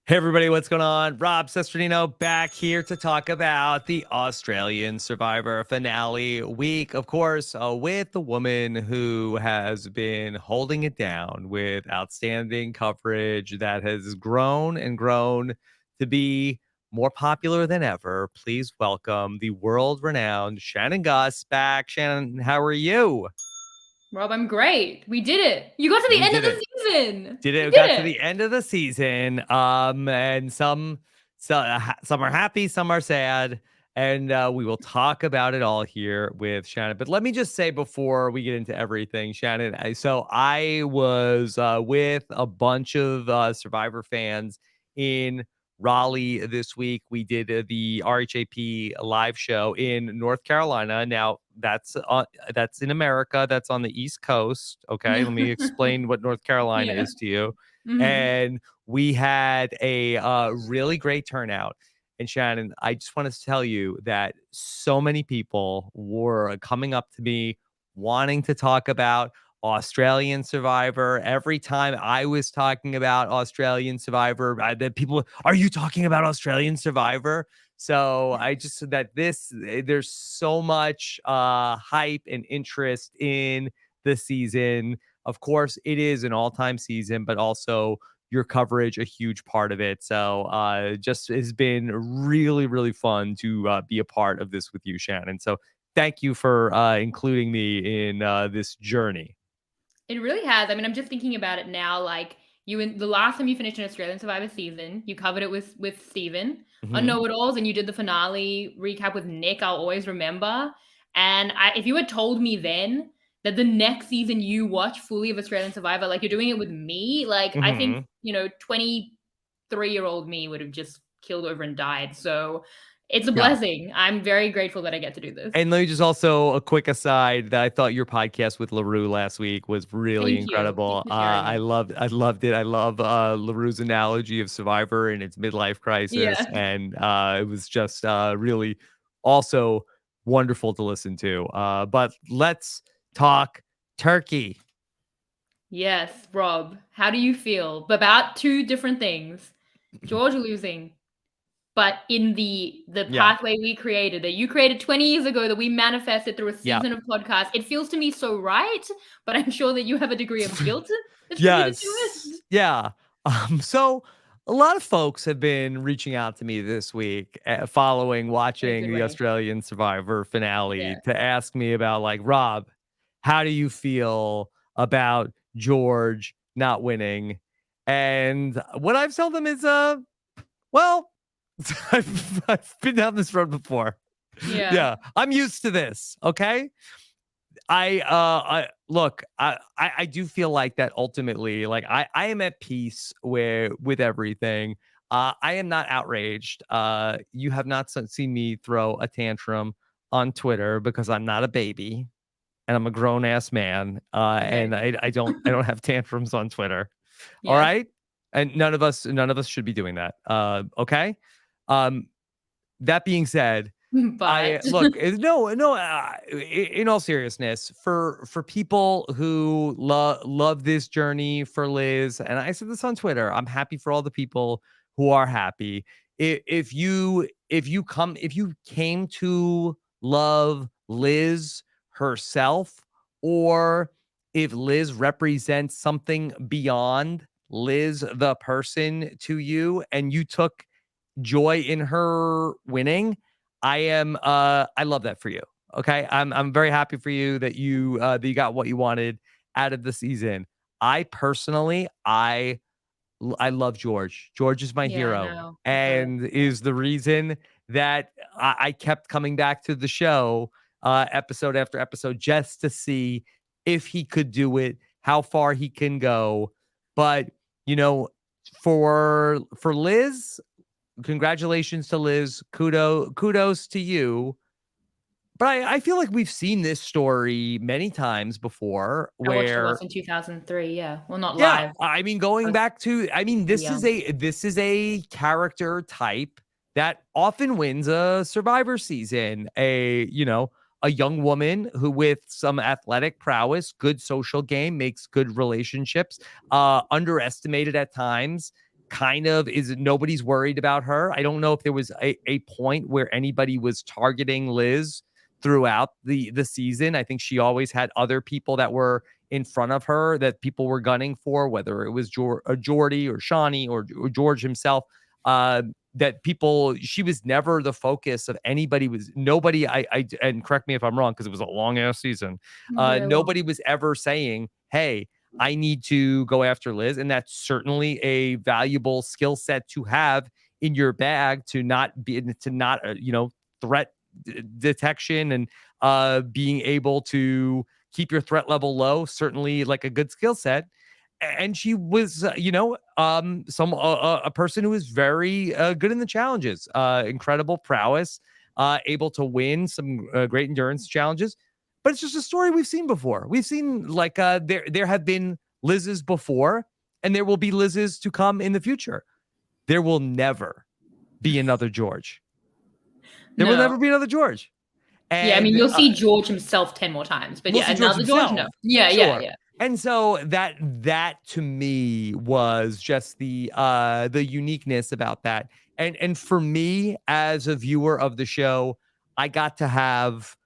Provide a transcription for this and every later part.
Hey everybody, what's going on? Rob Cesternino back here to talk about the Australian Survivor finale week, of course, with the woman who has been holding it down with outstanding coverage that has grown and grown to be more popular than ever. Please welcome the world-renowned Shannon Guss back. Shannon, how are you? Rob, I'm great. We did it. You got to the We end of did the it. season. Did You it did got to it. the end of the season, and some are happy, some are sad, and we will talk about it all here with Shannon. But let me just say before we get into everything, Shannon, I was with a bunch of Survivor fans in Raleigh this week. We did the RHAP live show in North Carolina. Now that's in America. That's on the East Coast. Okay, Yeah. let me explain what North Carolina Yeah. is to you. Hmm. And we had a really great turnout. And Shannon, I just want to tell you that so many people were coming up to me wanting to talk about Australian Survivor. Every time I was talking about Australian Survivor, that people, are you talking about Australian Survivor? So I just said that there's so much hype and interest in the season. Of course, it is an all-time season, but also your coverage a huge part of it. So just has been really, really fun to be a part of this with you, Shannon. So thank you for including me in this journey. It really has. I mean, I'm just thinking about it now. Like the last time you finished an Australian Survivor season, you covered it with Steven on Hmm. Know It Alls, and you did the finale recap with Nick. I'll always remember. And if you had told me then that the next season you watch fully of Australian Survivor, like you're doing it with me, like I think Hmm. 23-year-old me would have just killed over and died. So it's a Yeah. blessing. I'm very grateful that I get to do this. And let me just also a quick aside that I thought your podcast with LaRue last week was really Thank you. Thanks incredible. for sharing it. I loved it. I love LaRue's analogy of Survivor and its midlife crisis. Yeah. And it was just really also wonderful to listen to. But let's talk turkey. Yes, Rob. How do you feel about two different things? George losing, but in the Yeah. pathway we created, that you created 20 years ago, that we manifested through a Yeah. season of podcasts. It feels to me so right, but I'm sure that you have a degree of guilt attributed to Yes. it. Yeah. So a lot of folks have been reaching out to me this week following In a watching good the way. Australian Survivor finale Yeah. to ask me about, like, Rob, how do you feel about George not winning? And what I've told them is, well, I've been down this road before. Yeah. Yeah, I'm used to this. Okay. I look, I do feel like that ultimately, like I am at peace with everything. I am not outraged. You have not seen me throw a tantrum on Twitter because I'm not a baby and I'm a grown ass man. Okay. And I don't have tantrums on Twitter. All Yeah. right. And none of us should be doing that. Okay. Um, that being said, I But look, no, in all seriousness, for people who love this journey for Liz, and I said this on Twitter, I'm happy for all the people who are happy. If you came to love Liz herself, or if Liz represents something beyond Liz the person to you, and you took joy in her winning, I love that for you. Okay. I'm very happy for you that you got what you wanted out of the season. I personally I love George. George is my yeah, hero no, I feel it. and is the reason that I kept coming back to the show episode after episode just to see if he could do it, how far he can go. But you know, for Liz, congratulations to Liz. Kudos to you. But I feel like we've seen this story many times before I watched it once where, in 2003. Yeah. Well, not yeah, live. I mean, I going was back to, I mean, too young. this is a character type that often wins a Survivor season. A young woman who, with some athletic prowess, good social game, makes good relationships, underestimated at times, kind of is nobody's worried about her. I don't know if there was a point where anybody was targeting Liz throughout the season. I think she always had other people that were in front of her that people were gunning for, whether it was Jordy or Shawnee or George himself. That people, she was never the focus of anybody. Was nobody. And correct me if I'm wrong because it was a long ass season. Very long. Nobody was ever saying, "Hey, I need to go after Liz," and that's certainly a valuable skill set to have in your bag to not threat detection and being able to keep your threat level low. Certainly, like a good skill set. And she was, a person who was very good in the challenges, incredible prowess, able to win some great endurance challenges. But it's just a story we've seen before. We've seen like there have been Liz's before, and there will be Liz's to come in the future. There will never be another George. There will never No. be another George. Yeah, I mean, And you'll see George himself 10 more times, but we'll yeah, see George another George, himself. no. Yeah, yeah, Sure. yeah. And so that to me was just the uniqueness about that. And for me as a viewer of the show, I got to have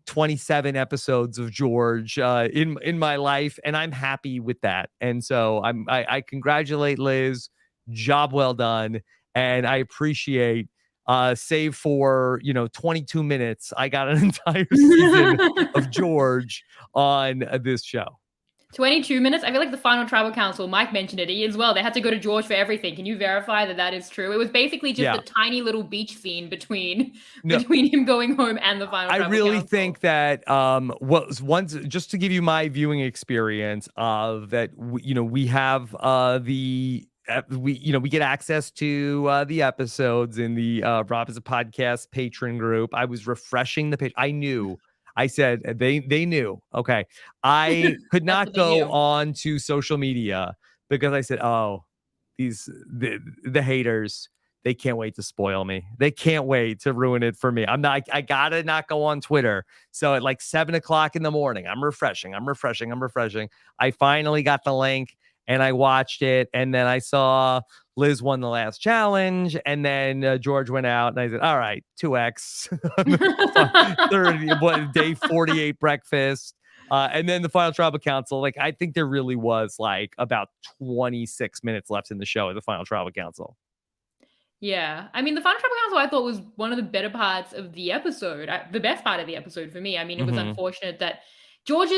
27 episodes of George in my life, and I'm happy with that. And so I congratulate Liz, job well done, and I appreciate save for 22 minutes, I got an entire season of George on this show. 22 minutes. I feel like the final tribal council, Mike mentioned it as well. They had to go to George for everything. Can you verify that that is true? It was basically just Yeah. a tiny little beach scene between No, him going home and the final I tribal really council. think that was once just to give you my viewing experience of that we have we get access to the episodes in the Rob is a Podcast patron group. I was refreshing the page. I said they knew. Okay. I could That's not what they go knew. on to social media because I said, "Oh, the haters, they can't wait to spoil me. They can't wait to ruin it for me. I gotta not go on Twitter." So at like 7 o'clock in the morning, I'm refreshing. I finally got the link and I watched it. And then I saw Liz won the last challenge. And then George went out and I said, all right, 2X. Day 48 breakfast. And then the final tribal council, like I think there really was like about 26 minutes left in the show at the final tribal council. Yeah. I mean, the final tribal council I thought was one of the better parts of the episode. The best part of the episode for me. I mean, it was unfortunate that George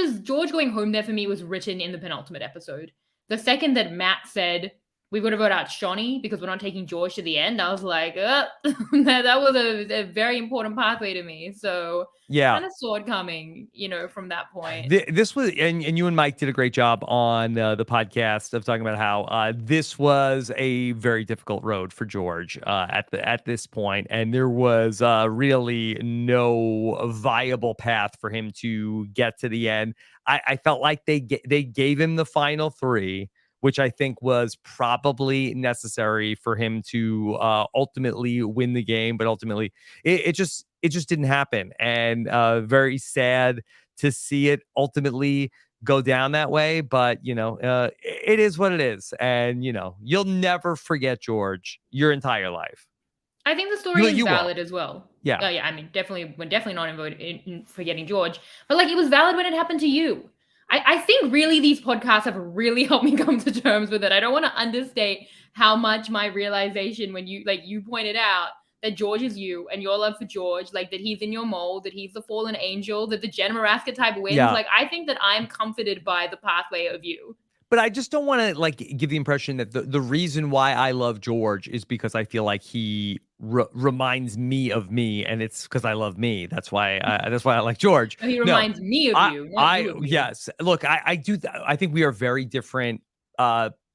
going home there for me was written in the penultimate episode. The second that Matt said, we've got to vote out Shawnee because we're not taking George to the end, I was like, that was a very important pathway to me. So Yeah. kind of saw it coming, from that point. This was, and you and Mike did a great job on the podcast of talking about how this was a very difficult road for George at this point, and there was really no viable path for him to get to the end. I felt like they gave him the final three, which I think was probably necessary for him to ultimately win the game, but ultimately it just didn't happen, and very sad to see it ultimately go down that way. But it is what it is, and you'll never forget George your entire life. I think the story is You won't. valid as well. Yeah. Yeah, I mean, we're definitely not in forgetting George, but like it was valid when it happened to you. I think really these podcasts have really helped me come to terms with it. I don't want to understate how much my realization when you pointed out that George is you and your love for George, like that he's in your mold, that he's the fallen angel, that the Jen Maraska type wins. Yeah. Like I think that I'm comforted by the pathway of you. But I just don't want to like give the impression that the reason why I love George is because I feel like he reminds me of me, and it's because I love me. That's why I like George. He No, reminds me of you, not you of me. yes. Look, I do. I think we are very different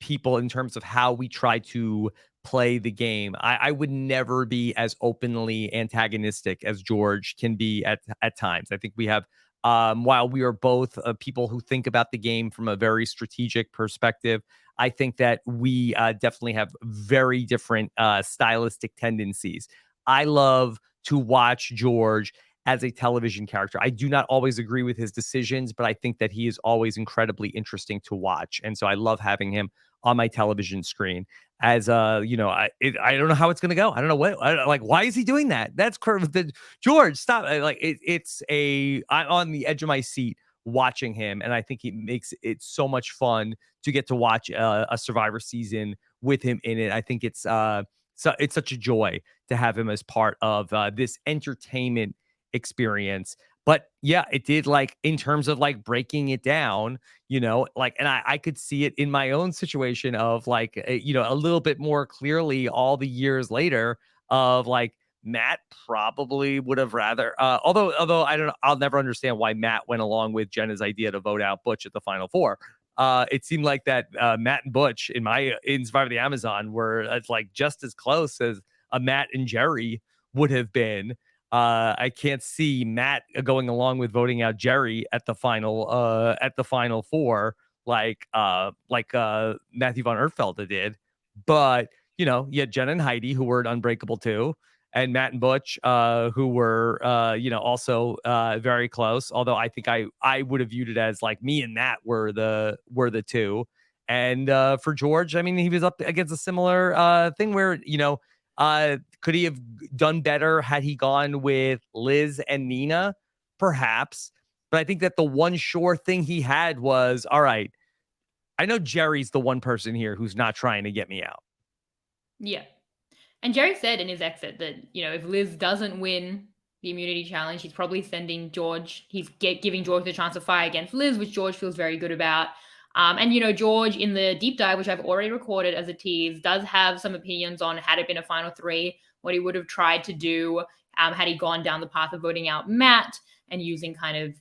people in terms of how we try to play the game. I would never be as openly antagonistic as George can be at times. I think we have. While we are both people who think about the game from a very strategic perspective, I think that we definitely have very different stylistic tendencies. I love to watch George as a television character. I do not always agree with his decisions, but I think that he is always incredibly interesting to watch. And so I love having him on my television screen. As I don't know how it's gonna go. I don't know like. Why is he doing that? That's George. Stop! I'm on the edge of my seat watching him, and I think he makes it so much fun to get to watch a Survivor season with him in it. I think it's such a joy to have him as part of this entertainment experience. But yeah, it did, like, in terms of like breaking it down, like, and I could see it in my own situation of like, a little bit more clearly all the years later of like Matt probably would have rather, although I don't know, I'll never understand why Matt went along with Jenna's idea to vote out Butch at the final four. It seemed like that Matt and Butch in Survivor the Amazon were like just as close as a Matt and Jerry would have been. I can't see Matt going along with voting out Jerry at the final four, like Matthew von Ertfelder did. But you had Jen and Heidi, who were Unbreakable too, and Matt and Butch, who were also very close. Although I think I would have viewed it as like me and Matt were the two. And for George, I mean, he was up against a similar thing where could he have done better had he gone with Liz and Nina? Perhaps. But I think that the one sure thing he had was, all right, I know Jerry's the one person here who's not trying to get me out. Yeah. And Jerry said in his exit that, if Liz doesn't win the immunity challenge, he's probably sending George, giving George the chance to fight against Liz, which George feels very good about. And George in the deep dive, which I've already recorded as a tease, does have some opinions on had it been a final three, what he would have tried to do had he gone down the path of voting out Matt and using kind of,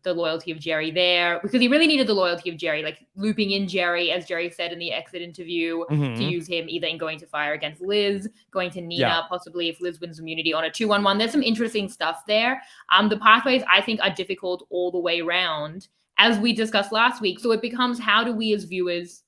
the loyalty of Jerry there, because he really needed the loyalty of Jerry, like looping in Jerry, as Jerry said in the exit interview, to use him either in going to fire against Liz, going to Nina, possibly if Liz wins immunity on a 2-1-1. There's some interesting stuff there. The pathways, I think, are difficult all the way around, as we discussed last week. So it becomes, how do we as viewers,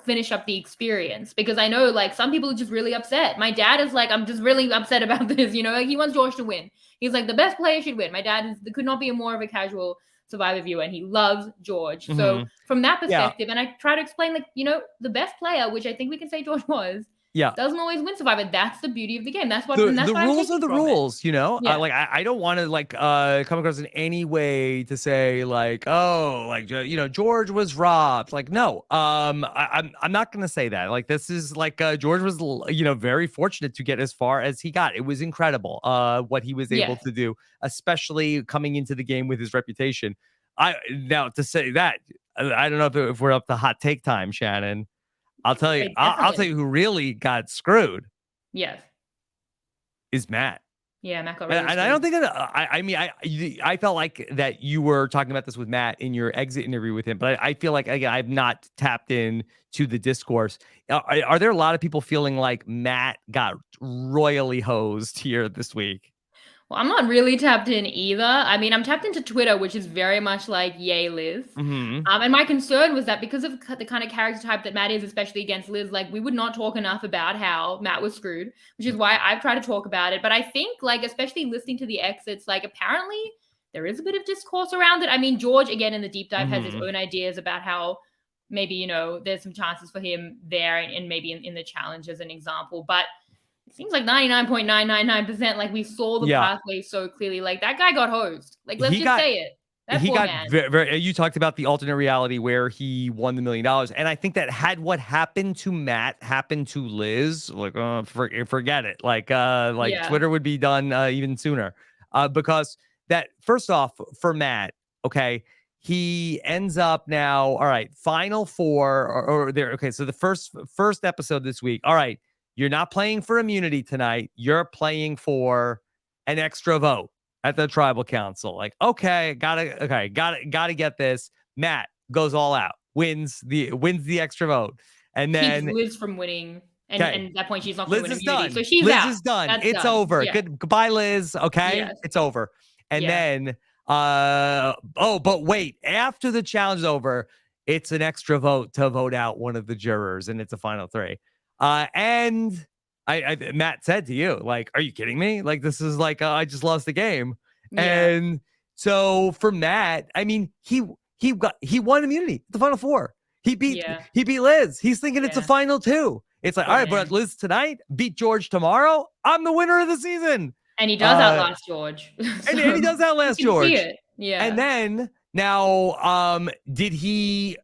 finish up the experience? Because I know, like, some people are just really upset. My dad is like, I'm just really upset about this. Like, he wants George to win. He's like, the best player should win. My dad could not be more of a casual Survivor viewer, and he loves George. So from that perspective, and I try to explain, like, the best player, which I think we can say George was, doesn't always win Survivor. That's the beauty of the game. That's what the what rules are the rules. Yeah. Like I don't want to like come across in any way to say like, oh, like George was robbed. Like, no, I'm not gonna say that. Like, this is like George was very fortunate to get as far as he got. It was incredible what he was able to do, especially coming into the game with his reputation. Now to say that, I don't know if we're up to hot take time, Shannon. I'll tell you. I'll tell you who really got screwed. Yes, is Matt. Yeah, Matt got really and I don't think that. I felt like that you were talking about this with Matt in your exit interview with him, but I feel like, again, I've not tapped in to the discourse. Are there a lot of people feeling like Matt got royally hosed here this week? Well, I'm not really tapped in either. I mean, I'm tapped into Twitter, which is very much like, yay, Liz. And my concern was that because of the kind of character type that Matt is, especially against Liz, like, we would not talk enough about how Matt was screwed, which is why I've tried to talk about it. But I think, like, especially listening to the exits, like, apparently there is a bit of discourse around it. I mean, George, again, in the deep dive, has his own ideas about how maybe, there's some chances for him there, and maybe in the challenge as an example. But it seems like 99.999%, like, we saw the pathway so clearly. Like, that guy got hosed. Like, let's just say it. That he got man. very, you talked about the alternate reality where he won the $1 million. And I think that had what happened to Matt happened to Liz, like, forget it. Like Twitter would be done even sooner. Because that, first off, for Matt, okay, he ends up now, all right, final four or there. Okay, so the first episode this week. All right, you're not playing for immunity tonight. You're playing for an extra vote at the tribal council. Like, okay, gotta get this. Matt goes all out, wins the extra vote, and then keeps Liz from winning. And at that point, she's not going to win immunity. Done. So she's Liz out. is done. That's it's done. over. Yeah. Goodbye, Liz. Okay, yes. It's over. And then, but wait, after the challenge is over, it's an extra vote to vote out one of the jurors, and it's a final three. And Matt said to you, like, are you kidding me? Like, this is like, I just lost the game. Yeah. And so for Matt, I mean, he won immunity, the final four. He beat Yeah. he beat Liz. He's thinking it's a Yeah. final two. It's like, Poor all right, but man. Liz tonight, beat George tomorrow. I'm the winner of the season. And he does Uh, outlast George. and So he does outlast you can see George. it. And Yeah. then now, did he?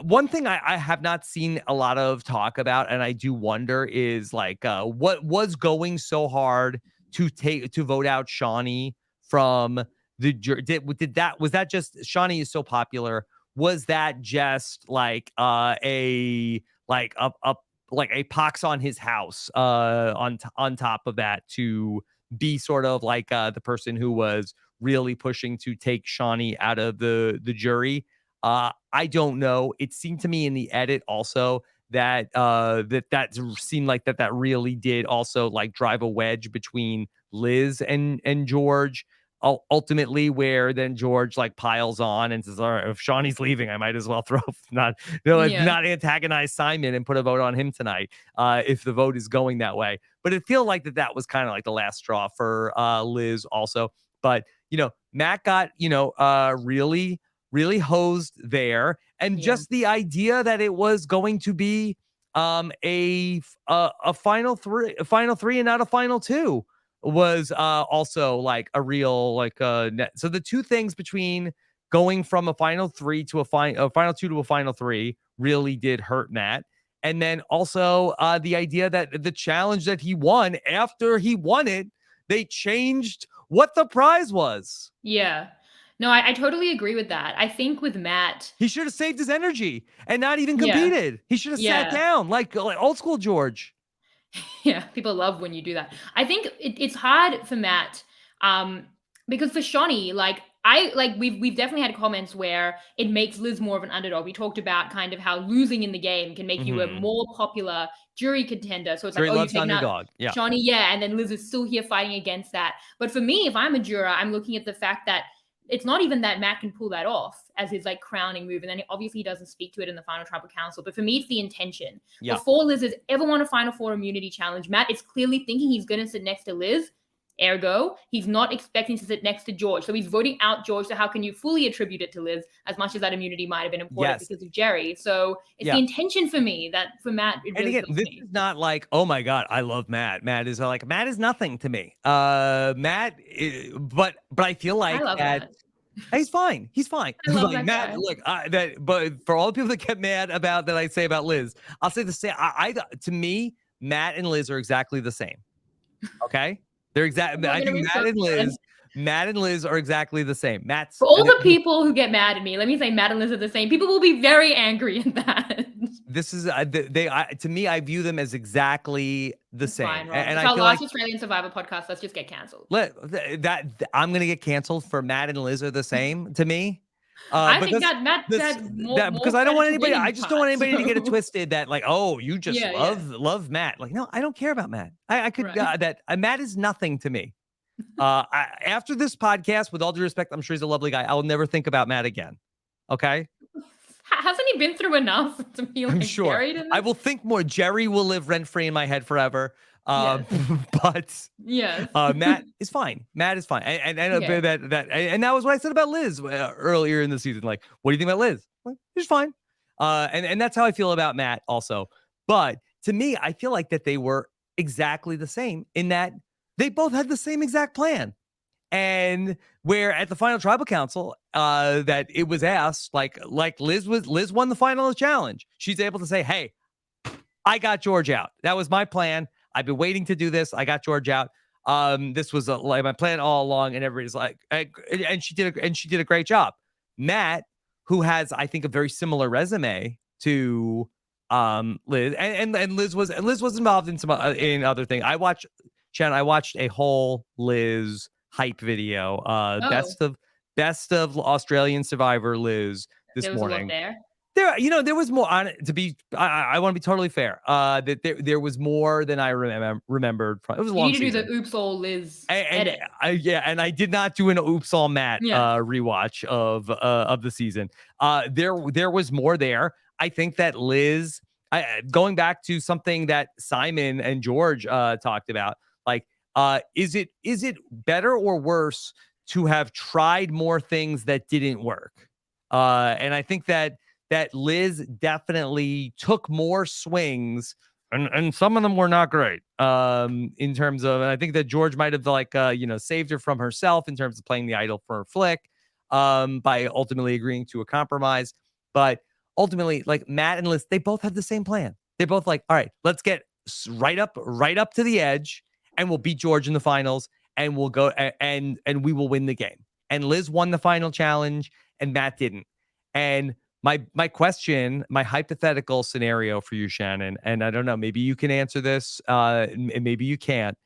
One thing I have not seen a lot of talk about, and I do wonder, is like what was going so hard to vote out Shawnee from the jury? Did that was that just Shawnee is so popular? Was that just like a like a like a pox on his house on top of that to be sort of like the person who was really pushing to take Shawnee out of the jury? I don't know. It seemed to me in the edit also that that seemed like that really did also like drive a wedge between Liz and George. Ultimately, where then George like piles on and says, "All right, if Shawnee's leaving, I might as well throw Yeah. not antagonize Simon and put a vote on him tonight if the vote is going that way." But it feel like that was kind of like the last straw for Liz also. But Matt got really hosed there, and Yeah. just the idea that it was going to be a final three and not a final two was also like a real like net. So the two things between going from a final three to a final two to a final three really did hurt Matt. And then also the idea that the challenge that he won, after he won it, they changed what the prize was. Yeah. No, I totally agree with that. I think with Matt, He should have saved his energy and not even yeah. competed. He should have sat Yeah. down like old school George. Yeah, people love when you do that. I think it's hard for Matt, because for Shawnee, like we've definitely had comments where it makes Liz more of an underdog. We talked about kind of how losing in the game can make you a Mm-hmm. more popular jury contender. So it's like, Jury oh, you've loves taken out underdog. Yeah. Shawnee, yeah, and then Liz is still here fighting against that. But for me, if I'm a juror, I'm looking at the fact that it's not even that Matt can pull that off as his like crowning move, and then obviously he doesn't speak to it in the final tribal council. But for me, it's the intention. Yeah. Before Liz has ever won a Final Four immunity challenge, Matt is clearly thinking he's going to sit next to Liz. Ergo, he's not expecting to sit next to George. So he's voting out George. So how can you fully attribute it to Liz, as much as that immunity might have been important Yes. because of Jerry? So it's Yeah. the intention for me that for Matt, it And really again, kills this me. is not like, oh my God, I love Matt. Matt is nothing to me. But I feel I like love that Matt. he's fine. He's fine. I love Like that Matt, guy. look, but for all the people that get mad about that I say about Liz, I'll say the same. To me, Matt and Liz are exactly the same. Okay? They're exactly, We're I gonna think be so sad. Matt and Liz are exactly the same. For all the people who get mad at me, let me say Matt and Liz are the same. People will be very angry at that. This is to me, I view them as exactly the It's fine, same, Rob. and It's I our feel like last Australian Survivor podcast. Let's just get cancelled. I'm gonna get canceled for Matt and Liz are the same to me. I think Because that Matt this had that more because I don't credit want to anybody. winning I the just don't part. want anybody to get it So twisted that like, oh, you just yeah. love Matt. Like, no, I don't care about Matt. I could Right. that Matt is nothing to me. After this podcast, with all due respect, I'm sure he's a lovely guy. I will never think about Matt again. Okay. Hasn't he been through enough to be I'm like sure. buried in I this? will think more. Jerry will live rent free in my head forever. Yes. But Yes. Matt is fine. Matt is fine. And Okay. that was what I said about Liz earlier in the season. Like, what do you think about Liz? Well, she's fine. And that's how I feel about Matt also. But to me, I feel like that they were exactly the same in that they both had the same exact plan. And where at the final tribal council, that it was asked, like Liz won the final challenge. She's able to say, "Hey, I got George out. That was my plan. I've been waiting to do this. I got George out. This was like my plan all along." And everybody's like, and she did a great job. Matt, who has I think a very similar resume to Liz, and Liz was involved in some in other things. I watched a whole Liz hype video, Oh, best of Australian Survivor Liz this there was a lot morning. there. There was more on it. I want to be totally fair. That there was more than I remembered. It was a You long need to do the season. Oops All Liz And edit. and I did not do an Oops All Matt Yeah. rewatch of the season. There was more there. I think that Liz, going back to something that Simon and George talked about, like, is it better or worse to have tried more things that didn't work? And I think that that Liz definitely took more swings, and some of them were not great. In terms of, and I think that George might have saved her from herself in terms of playing the idol for Flick, by ultimately agreeing to a compromise. But ultimately, like Matt and Liz, they both had the same plan. They both like, all right, let's get right up to the edge, and we'll beat George in the finals, and we'll go and we will win the game. And Liz won the final challenge, and Matt didn't. And my question, my hypothetical scenario for you, Shannon, and I don't know, maybe you can answer this, and maybe you can't.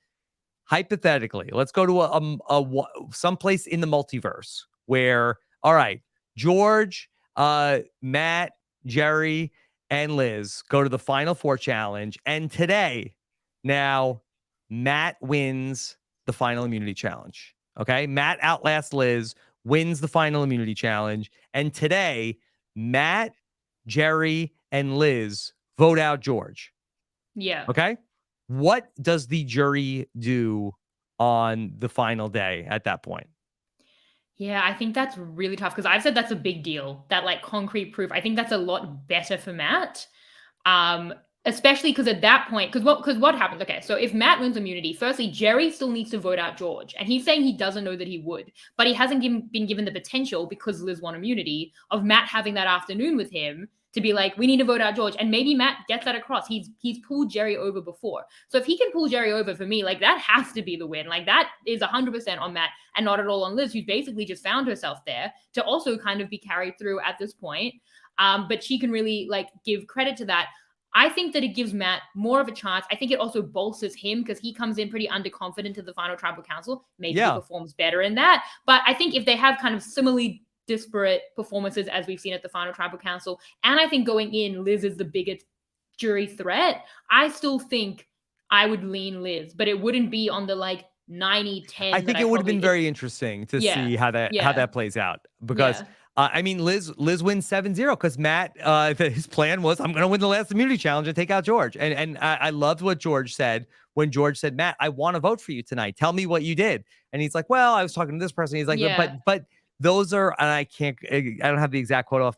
Hypothetically, let's go to someplace in the multiverse where, all right, George, Matt, Jerry, and Liz go to the Final Four challenge, and today, now, Matt wins the final immunity challenge. Okay, Matt outlasts Liz, wins the final immunity challenge, and today, Matt, Jerry, and Liz vote out George. Yeah. Okay. What does the jury do on the final day at that point? Yeah, I think that's really tough because I've said that's a big deal. That like concrete proof. I think that's a lot better for Matt. Um, Especially because at that point, because what happens? Okay, so if Matt wins immunity, firstly, Jerry still needs to vote out George, and he's saying he doesn't know that he would, but he hasn't been given the potential because Liz won immunity of Matt having that afternoon with him to be like, we need to vote out George, and maybe Matt gets that across. He's pulled Jerry over before, so if he can pull Jerry over for me, like that has to be the win. Like that is 100% on Matt and not at all on Liz, who's basically just found herself there to also kind of be carried through at this point. But she can really like give credit to that. I think that it gives Matt more of a chance. I think it also bolsters him because he comes in pretty underconfident to the final tribal council. Maybe he Yeah. performs better in that. But I think if they have kind of similarly disparate performances as we've seen at the final tribal council, and I think going in, Liz is the biggest jury threat, I still think I would lean Liz, but it wouldn't be on the like 90-10 I that think I it would have probably been very interesting to yeah. see how Yeah. that plays out, because Yeah. I mean, Liz wins 7-0 because Matt, his plan was, I'm going to win the last immunity challenge and take out George. And I loved what George said when George said, Matt, I want to vote for you tonight. Tell me what you did. And he's like, well, I was talking to this person. He's like, Yeah. but those are, and I don't have the exact quote off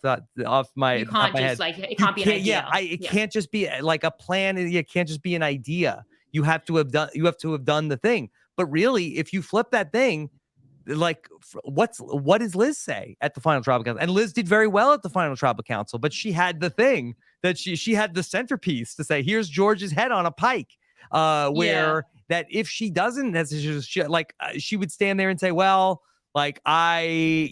my You the top of can't my just head. like it You can't be an can't, yeah, idea. it Yeah. can't just be like a plan. It can't just be an idea. You have to have done the thing. But really, if you flip that thing, like what does Liz say at the final tribal council? And Liz did very well at the final tribal council, but she had the thing that she had the centerpiece to say, here's George's head on a pike. Yeah. Where that if she doesn't, she would stand there and say, well, like wanted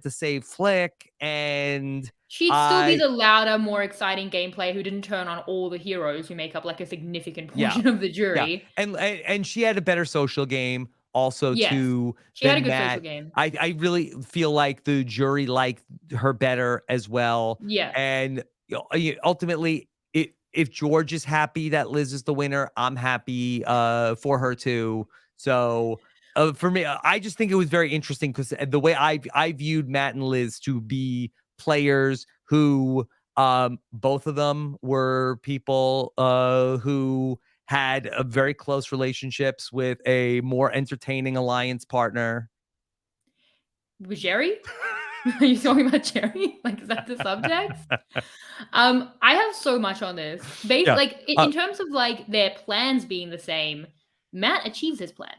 to save Flick, and She'd still be I the louder, more exciting gameplay who didn't turn on all the heroes who make up like a significant yeah. portion of the Yeah, jury. and she had a better social game also Yes. too She had a than good social Matt. game. I really feel like the jury liked her better as well. Yeah. And ultimately, if George is happy that Liz is the winner, I'm happy for her too. So for me, I just think it was very interesting because the way I viewed Matt and Liz to be players who both of them were people who had a very close relationships with a more entertaining alliance partner. Was Jerry? Are you talking about Jerry? Like, is that the subtext? I have so much on this. Yeah. Like in terms of like their plans being the same, Matt achieves his plan.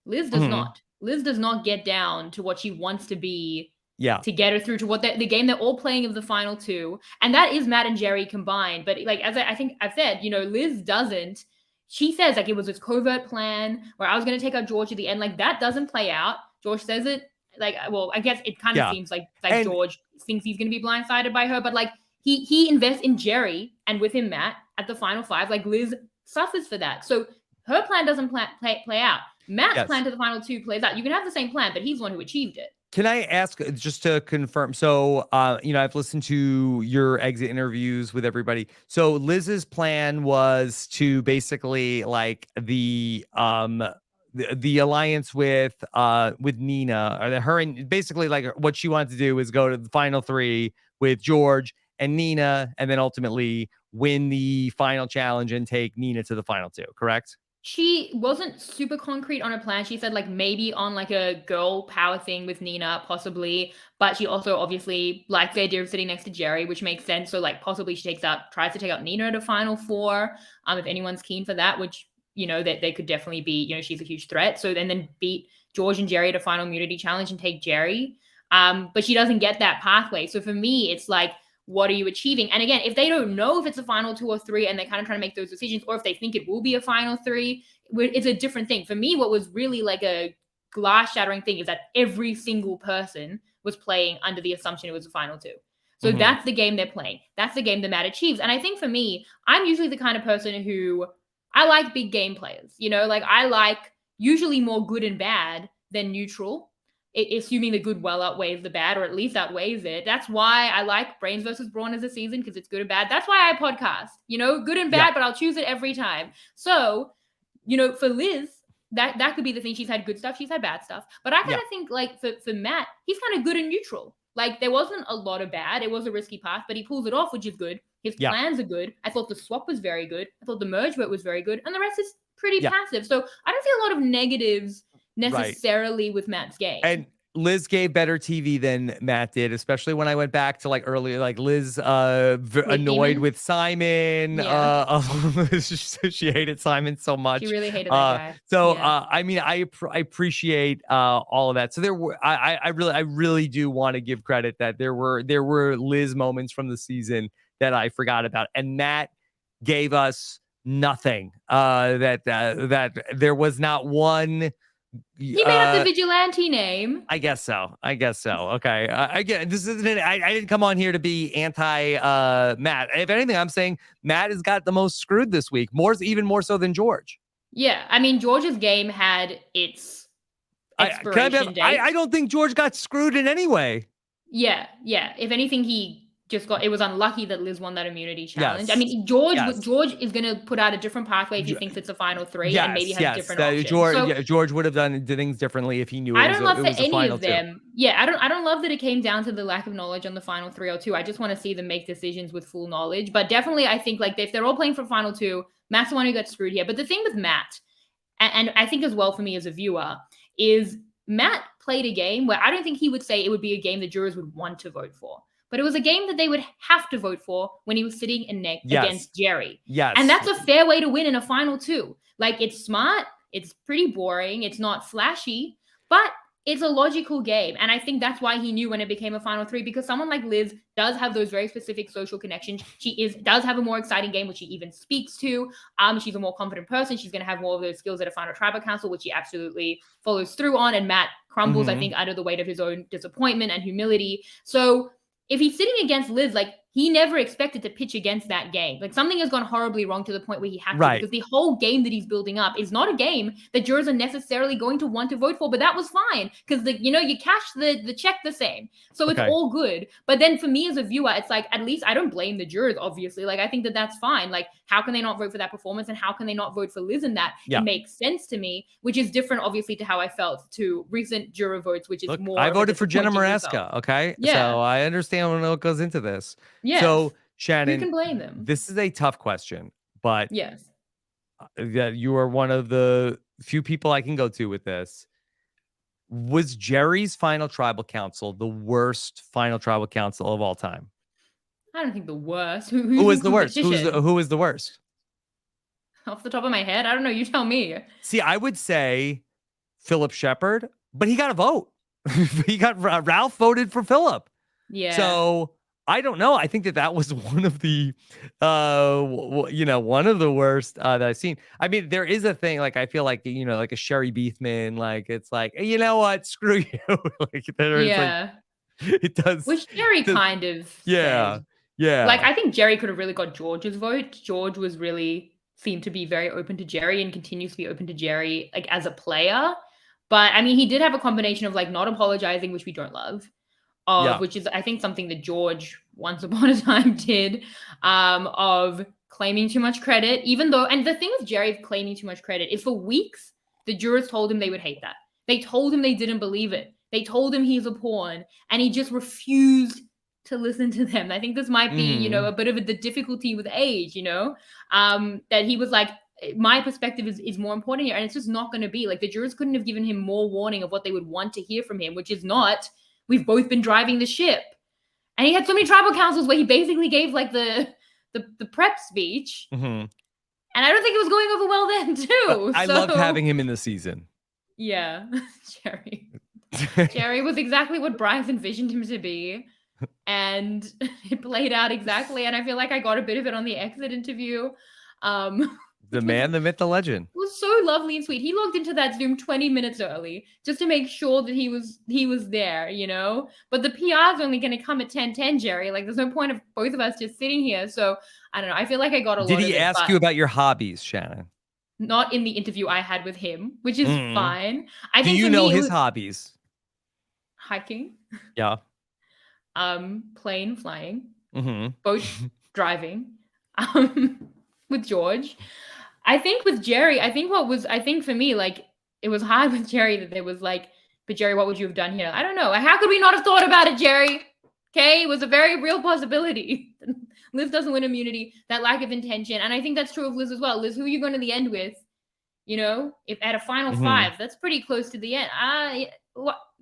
Liz does Mhm. not. Liz does not get down to what she wants to be Yeah. to get her through to what the game they're all playing of the final two. And that is Matt and Jerry combined. But like as I think I've said, Liz doesn't. She says like it was this covert plan where I was gonna take out George at the end. Like that doesn't play out. George says it like well, I guess it kind of Yeah. seems like And George thinks he's gonna be blindsided by her, but like he invests in Jerry and with him Matt at the final five. Like Liz suffers for that. So her plan doesn't play out. Matt's plan yes. to the final two plays out. You can have the same plan, but he's the one who achieved it. Can I ask just to confirm? So, I've listened to your exit interviews with everybody. So Liz's plan was to basically like the alliance with Nina, or her, and basically like what she wanted to do is go to the final three with George and Nina, and then ultimately win the final challenge and take Nina to the final two. Correct? She wasn't super concrete on a plan. She said, like, maybe on, like, a girl power thing with Nina, possibly, but she also obviously liked the idea of sitting next to Jerry, which makes sense. So, like, possibly she tries to take out Nina at a Final Four, if anyone's keen for that, which, that they could definitely be, she's a huge threat. So then beat George and Jerry at a Final Immunity Challenge and take Jerry. But she doesn't get that pathway. So for me, it's like, what are you achieving? And again, if they don't know if it's a final 2 or 3 and they're kind of trying to make those decisions, or if they think it will be a final 3, it's a different thing. For me, what was really like a glass shattering thing is that every single person was playing under the assumption it was a final 2. So that's the game they're playing. That's the game that Matt achieves. And I think for me, I'm usually the kind of person who I like big game players. Like I like usually more good and bad than neutral, assuming the good well outweighs the bad, or at least outweighs it. That's why I like Brains versus Brawn as a season, because it's good and bad. That's why I podcast, good and bad, but I'll choose it every time. So, for Liz, that could be the thing. She's had good stuff, she's had bad stuff. But I kind of think, like, for Matt, he's kind of good and neutral. Like, there wasn't a lot of bad. It was a risky path, but he pulls it off, which is good. His plans are good. I thought the swap was very good. I thought the merge vote was very good. And the rest is pretty passive. So I don't see a lot of negatives necessarily with Matt's game. And Liz gave better TV than Matt did, especially when I went back to like earlier, like Liz annoyed with Simon. She hated Simon so much. She really hated that guy. So I mean, I appreciate all of that. So there were I really do want to give credit that there were Liz moments from the season that I forgot about, and Matt gave us nothing. That there was not one. He made up the vigilante name. I guess so. Okay. Again, this isn't it. I didn't come on here to be anti Matt. If anything, I'm saying Matt has got the most screwed this week. Even more so than George. Yeah. I mean, George's game had its expiration date. I don't think George got screwed in any way. Yeah. If anything, it was unlucky that Liz won that immunity challenge. I mean, George is going to put out a different pathway if he thinks it's a final 3 and maybe has different options. George would have done things differently if he knew it was a final 2. Yeah, I don't love that it came down to the lack of knowledge on the final 3 or 2. I just want to see them make decisions with full knowledge. But definitely, I think, like, if they're all playing for final 2, Matt's the one who got screwed here. But the thing with Matt, and I think as well for me as a viewer, is Matt played a game where I don't think he would say it would be a game the jurors would want to vote for. But it was a game that they would have to vote for when he was sitting against Jerry. Yes. And that's a fair way to win in a final 2. Like, it's smart. It's pretty boring. It's not flashy, but it's a logical game. And I think that's why he knew when it became a final 3, because someone like Liz does have those very specific social connections. She does have a more exciting game, which she even speaks to. She's a more confident person. She's going to have more of those skills at a final tribal council, which she absolutely follows through on. And Matt crumbles, I think, under the weight of his own disappointment and humility. So if he's sitting against Liz, like, he never expected to pitch against that game. Like, something has gone horribly wrong to the point where he had to, because the whole game that he's building up is not a game that jurors are necessarily going to want to vote for. But that was fine, because you cash the check the same, so it's all good. But then for me as a viewer, it's like, at least I don't blame the jurors. Obviously, like, I think that's fine. Like, how can they not vote for that performance, and how can they not vote for Liz in that? It makes sense to me, which is different, obviously, to how I felt to recent juror votes, which is more. I voted for Jenna Maresca. Okay, so I understand what goes into this. Yeah. So, Shannon, you can blame them. This is a tough question, but yes, you are one of the few people I can go to with this. Was Jerry's final tribal council the worst final tribal council of all time? I don't think the worst. Who was the worst? Who was the worst? Off the top of my head, I don't know. You tell me. See, I would say Philip Shepard, but he got a vote. Ralph voted for Philip. Yeah. So I don't know. I think that was one of the, one of the worst that I've seen. I mean, there is a thing, like, I feel like, like a Sherry Beethman, like, it's like, you know what, screw you. Like, it does. Which Jerry kind of said. Yeah. Like, I think Jerry could have really got George's vote. George seemed to be very open to Jerry and continues to be open to Jerry, like, as a player. But I mean, he did have a combination of, like, not apologizing, which we don't love. Which is, I think, something that George once upon a time did, of claiming too much credit, even though, and the thing with Jerry claiming too much credit is, for weeks, the jurors told him they would hate that. They told him they didn't believe it. They told him he's a pawn, and he just refused to listen to them. I think this might be, a bit of the difficulty with age, that he was like, my perspective is more important here, and it's just not going to be like the jurors couldn't have given him more warning of what they would want to hear from him, which is not, we've both been driving the ship. And he had so many tribal councils where he basically gave like the prep speech, and I don't think it was going over well then too. I loved having him in the season. Yeah, Jerry. Jerry was exactly what Bryce envisioned him to be, and it played out exactly. And I feel like I got a bit of it on the exit interview. The man, the myth, the legend. It was so lovely and sweet. He logged into that Zoom 20 minutes early just to make sure that he was there, you know? But the PR is only going to come at 10:10, Jerry. Like, there's no point of both of us just sitting here. So, I don't know. I feel like I got a lot of it. Did he ask you about your hobbies, Shannon? Not in the interview I had with him, which is fine. Do you know his hobbies? Hiking. Yeah. Plane flying. Boat driving. With George. I think with Jerry, I think for me, like, it was hard with Jerry that there was like, but Jerry, what would you have done here? I don't know. How could we not have thought about it, Jerry? Okay, it was a very real possibility. Liz doesn't win immunity, that lack of intention. And I think that's true of Liz as well. Liz, who are you going to the end with? You know, if at a final 5, that's pretty close to the end.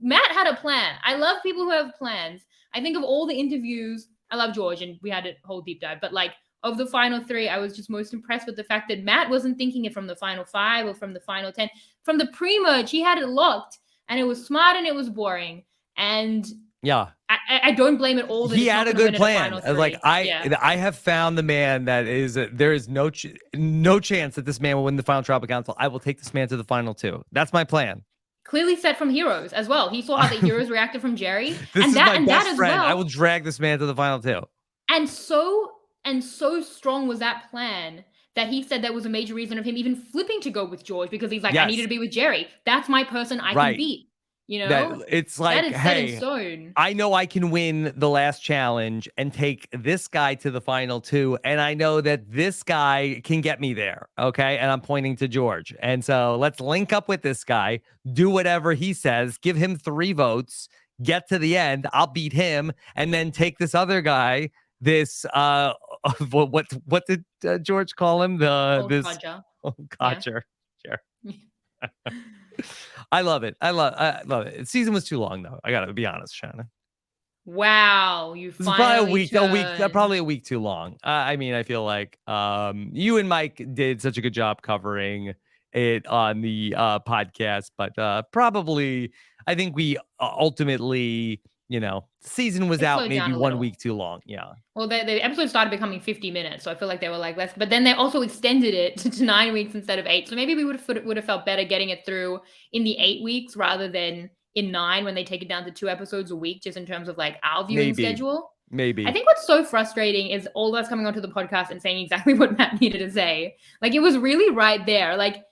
Matt had a plan. I love people who have plans. I think of all the interviews, I love George, and we had a whole deep dive, but like, of the final 3, I was just most impressed with the fact that Matt wasn't thinking it from the final 5 or from the final 10. From the pre-merge, he had it locked, and it was smart and it was boring. And yeah, I don't blame it all. That he had a good plan. Like I have found the man that is. There is no chance that this man will win the final tribal council. I will take this man to the final 2. That's my plan. Clearly set from Heroes as well. He saw how the Heroes reacted from Jerry. This is my best friend. Well. I will drag this man to the final 2. And so strong was that plan that he said that was a major reason of him even flipping to go with George, because he's like, I needed to be with Jerry. That's my person I can beat. You know, it's like, that is hey, set in stone. I know I can win the last challenge and take this guy to the final 2, and I know that this guy can get me there. Okay, and I'm pointing to George, and so let's link up with this guy, do whatever he says, give him 3 votes, get to the end. I'll beat him, and then take this other guy. This what did George call him? Codger. Codger. Yeah. Sure. I love it. I love it. The season was too long, though. I gotta be honest, Shannon. Wow, you finally probably a week too long. I mean, I feel like you and Mike did such a good job covering it on the podcast, but probably I think we ultimately, you know, season was out maybe 1 week too long. Yeah. Well, the episode started becoming 50 minutes, so I feel like they were like less. But then they also extended it to 9 weeks instead of 8. So maybe we would have felt better getting it through in the 8 weeks rather than in 9 when they take it down to 2 episodes a week, just in terms of like our viewing schedule. Maybe. I think what's so frustrating is all of us coming onto the podcast and saying exactly what Matt needed to say. Like, it was really right there. Like,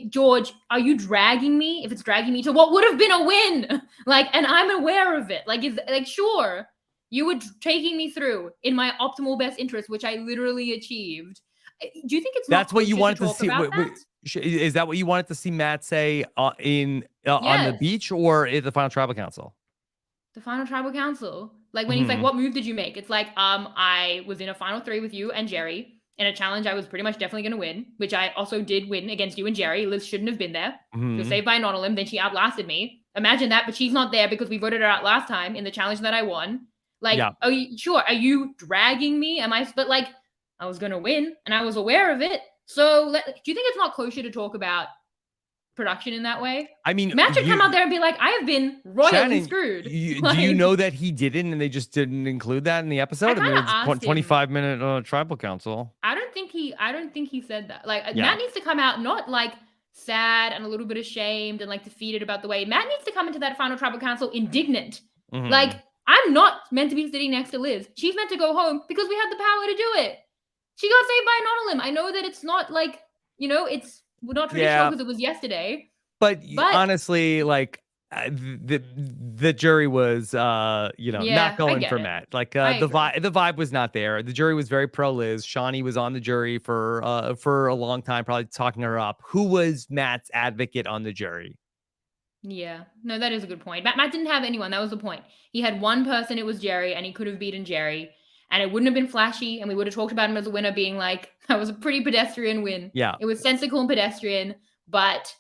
George, are you dragging me? If it's dragging me to what would have been a win, like, and I'm aware of it. Like, sure, you were taking me through in my optimal best interest, which I literally achieved. Do you think that's what you wanted to see? Is that what you wanted to see Matt say on the beach or at the final tribal council? The final tribal council, like when he's like, "What move did you make?" It's like, I was in a final 3 with you and Jerry. In a challenge I was pretty much definitely going to win, which I also did win against you and Jerry. Liz shouldn't have been there. She was saved by an Anolim. Then she outlasted me. Imagine that, but she's not there because we voted her out last time in the challenge that I won. Like, sure, are you dragging me? But like, I was going to win and I was aware of it. So do you think it's not kosher to talk about production in that way? I mean, Matt should come out there and be like, I have been royally screwed. Do you know that he didn't, and they just didn't include that in the episode? I mean, it's 25-minute tribal council. I don't think he said that. Like, Matt needs to come out not like sad and a little bit ashamed and like defeated about the way. Matt needs to come into that final tribal council indignant. Like, I'm not meant to be sitting next to Liz. She's meant to go home because we had the power to do it. She got saved by an Anolim. I know that it's not like, you know, it's not traditional because it was yesterday. But honestly, like, the jury was not going for Matt. Like, the vibe was not there. The jury was very pro Liz. Shawnee was on the jury for a long time, probably talking her up. Who was Matt's advocate on the jury? Yeah, no, that is a good point. Matt didn't have anyone. That was the point. He had one person. It was Jerry, and he could have beaten Jerry. and it wouldn't have been flashy, and we would have talked about him as a winner being like, that was a pretty pedestrian win. Yeah. It was sensical and pedestrian, but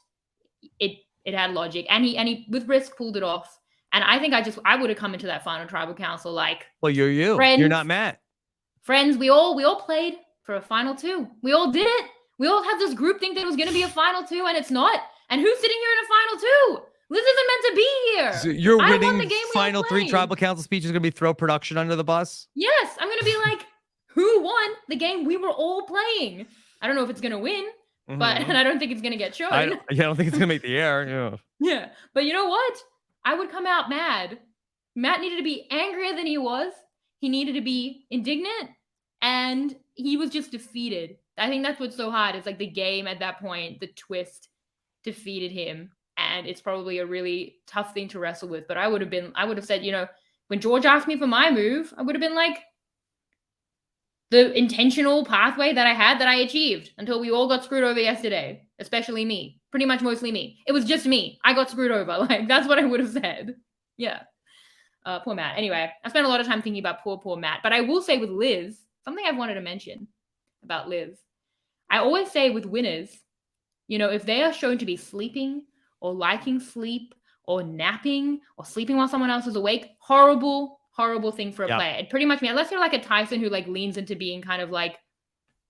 it had logic, and he with risk pulled it off. And I think I would have come into that final tribal council like, Well, you're friends, not Matt. Friends, we all played for a final two. We all did it. We all had this group think that it was going to be a final two, and it's not. And who's sitting here in a final two? Liz isn't meant to be here. So your winning the game final three tribal council speech is going to be throw production under the bus? Yes, I'm going to be like, who won the game we were all playing? I don't know if it's going to win, but and I don't think it's going to get shown. I don't think it's going to make the air. Yeah. Yeah, but you know what? I would come out mad. Matt needed to be angrier than he was. He needed to be indignant, and he was just defeated. I think that's what's so hard. It's like the game at that point, the twist defeated him, and it's probably a really tough thing to wrestle with. But I would have said, you know, when George asked me for my move, I would have been like, the intentional pathway that I had that I achieved until we all got screwed over yesterday, especially me. Pretty much mostly me. It was just me. I got screwed over. Like, that's what I would have said. Yeah. Poor Matt. Anyway, I spent a lot of time thinking about poor Matt. But I will say with Liz, something I've wanted to mention about Liz. I always say with winners, you know, if they are shown to be sleeping or liking sleep or napping or sleeping while someone else is awake, horrible thing for a player. It pretty much means, unless you're like a Tyson who like leans into being kind of like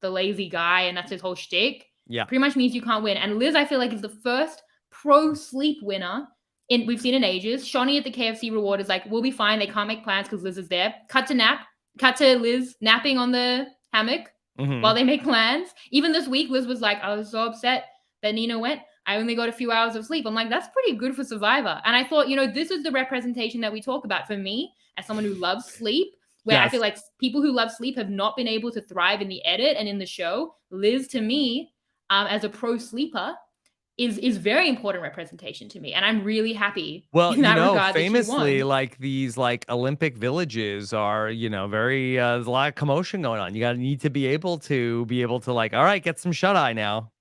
the lazy guy and that's his whole shtick, pretty much means you can't win. And Liz, I feel like, is the first pro sleep winner we've seen in ages. Shawnee at the KFC reward is like, we'll be fine. They can't make plans because Liz is there. Cut to Liz napping on the hammock while they make plans. Even this week, Liz was like, I was so upset that Nina went. I only got a few hours of sleep. I'm like, that's pretty good for Survivor. And I thought, you know, this is the representation that we talk about. For me, as someone who loves sleep, where I feel like people who love sleep have not been able to thrive in the edit and in the show. Liz, to me, as a pro sleeper, is very important representation to me. And I'm really happy. Well, in that regard, famously, like these like Olympic villages are, you know, very, there's a lot of commotion going on. You need to be able to like, all right, get some shut eye now.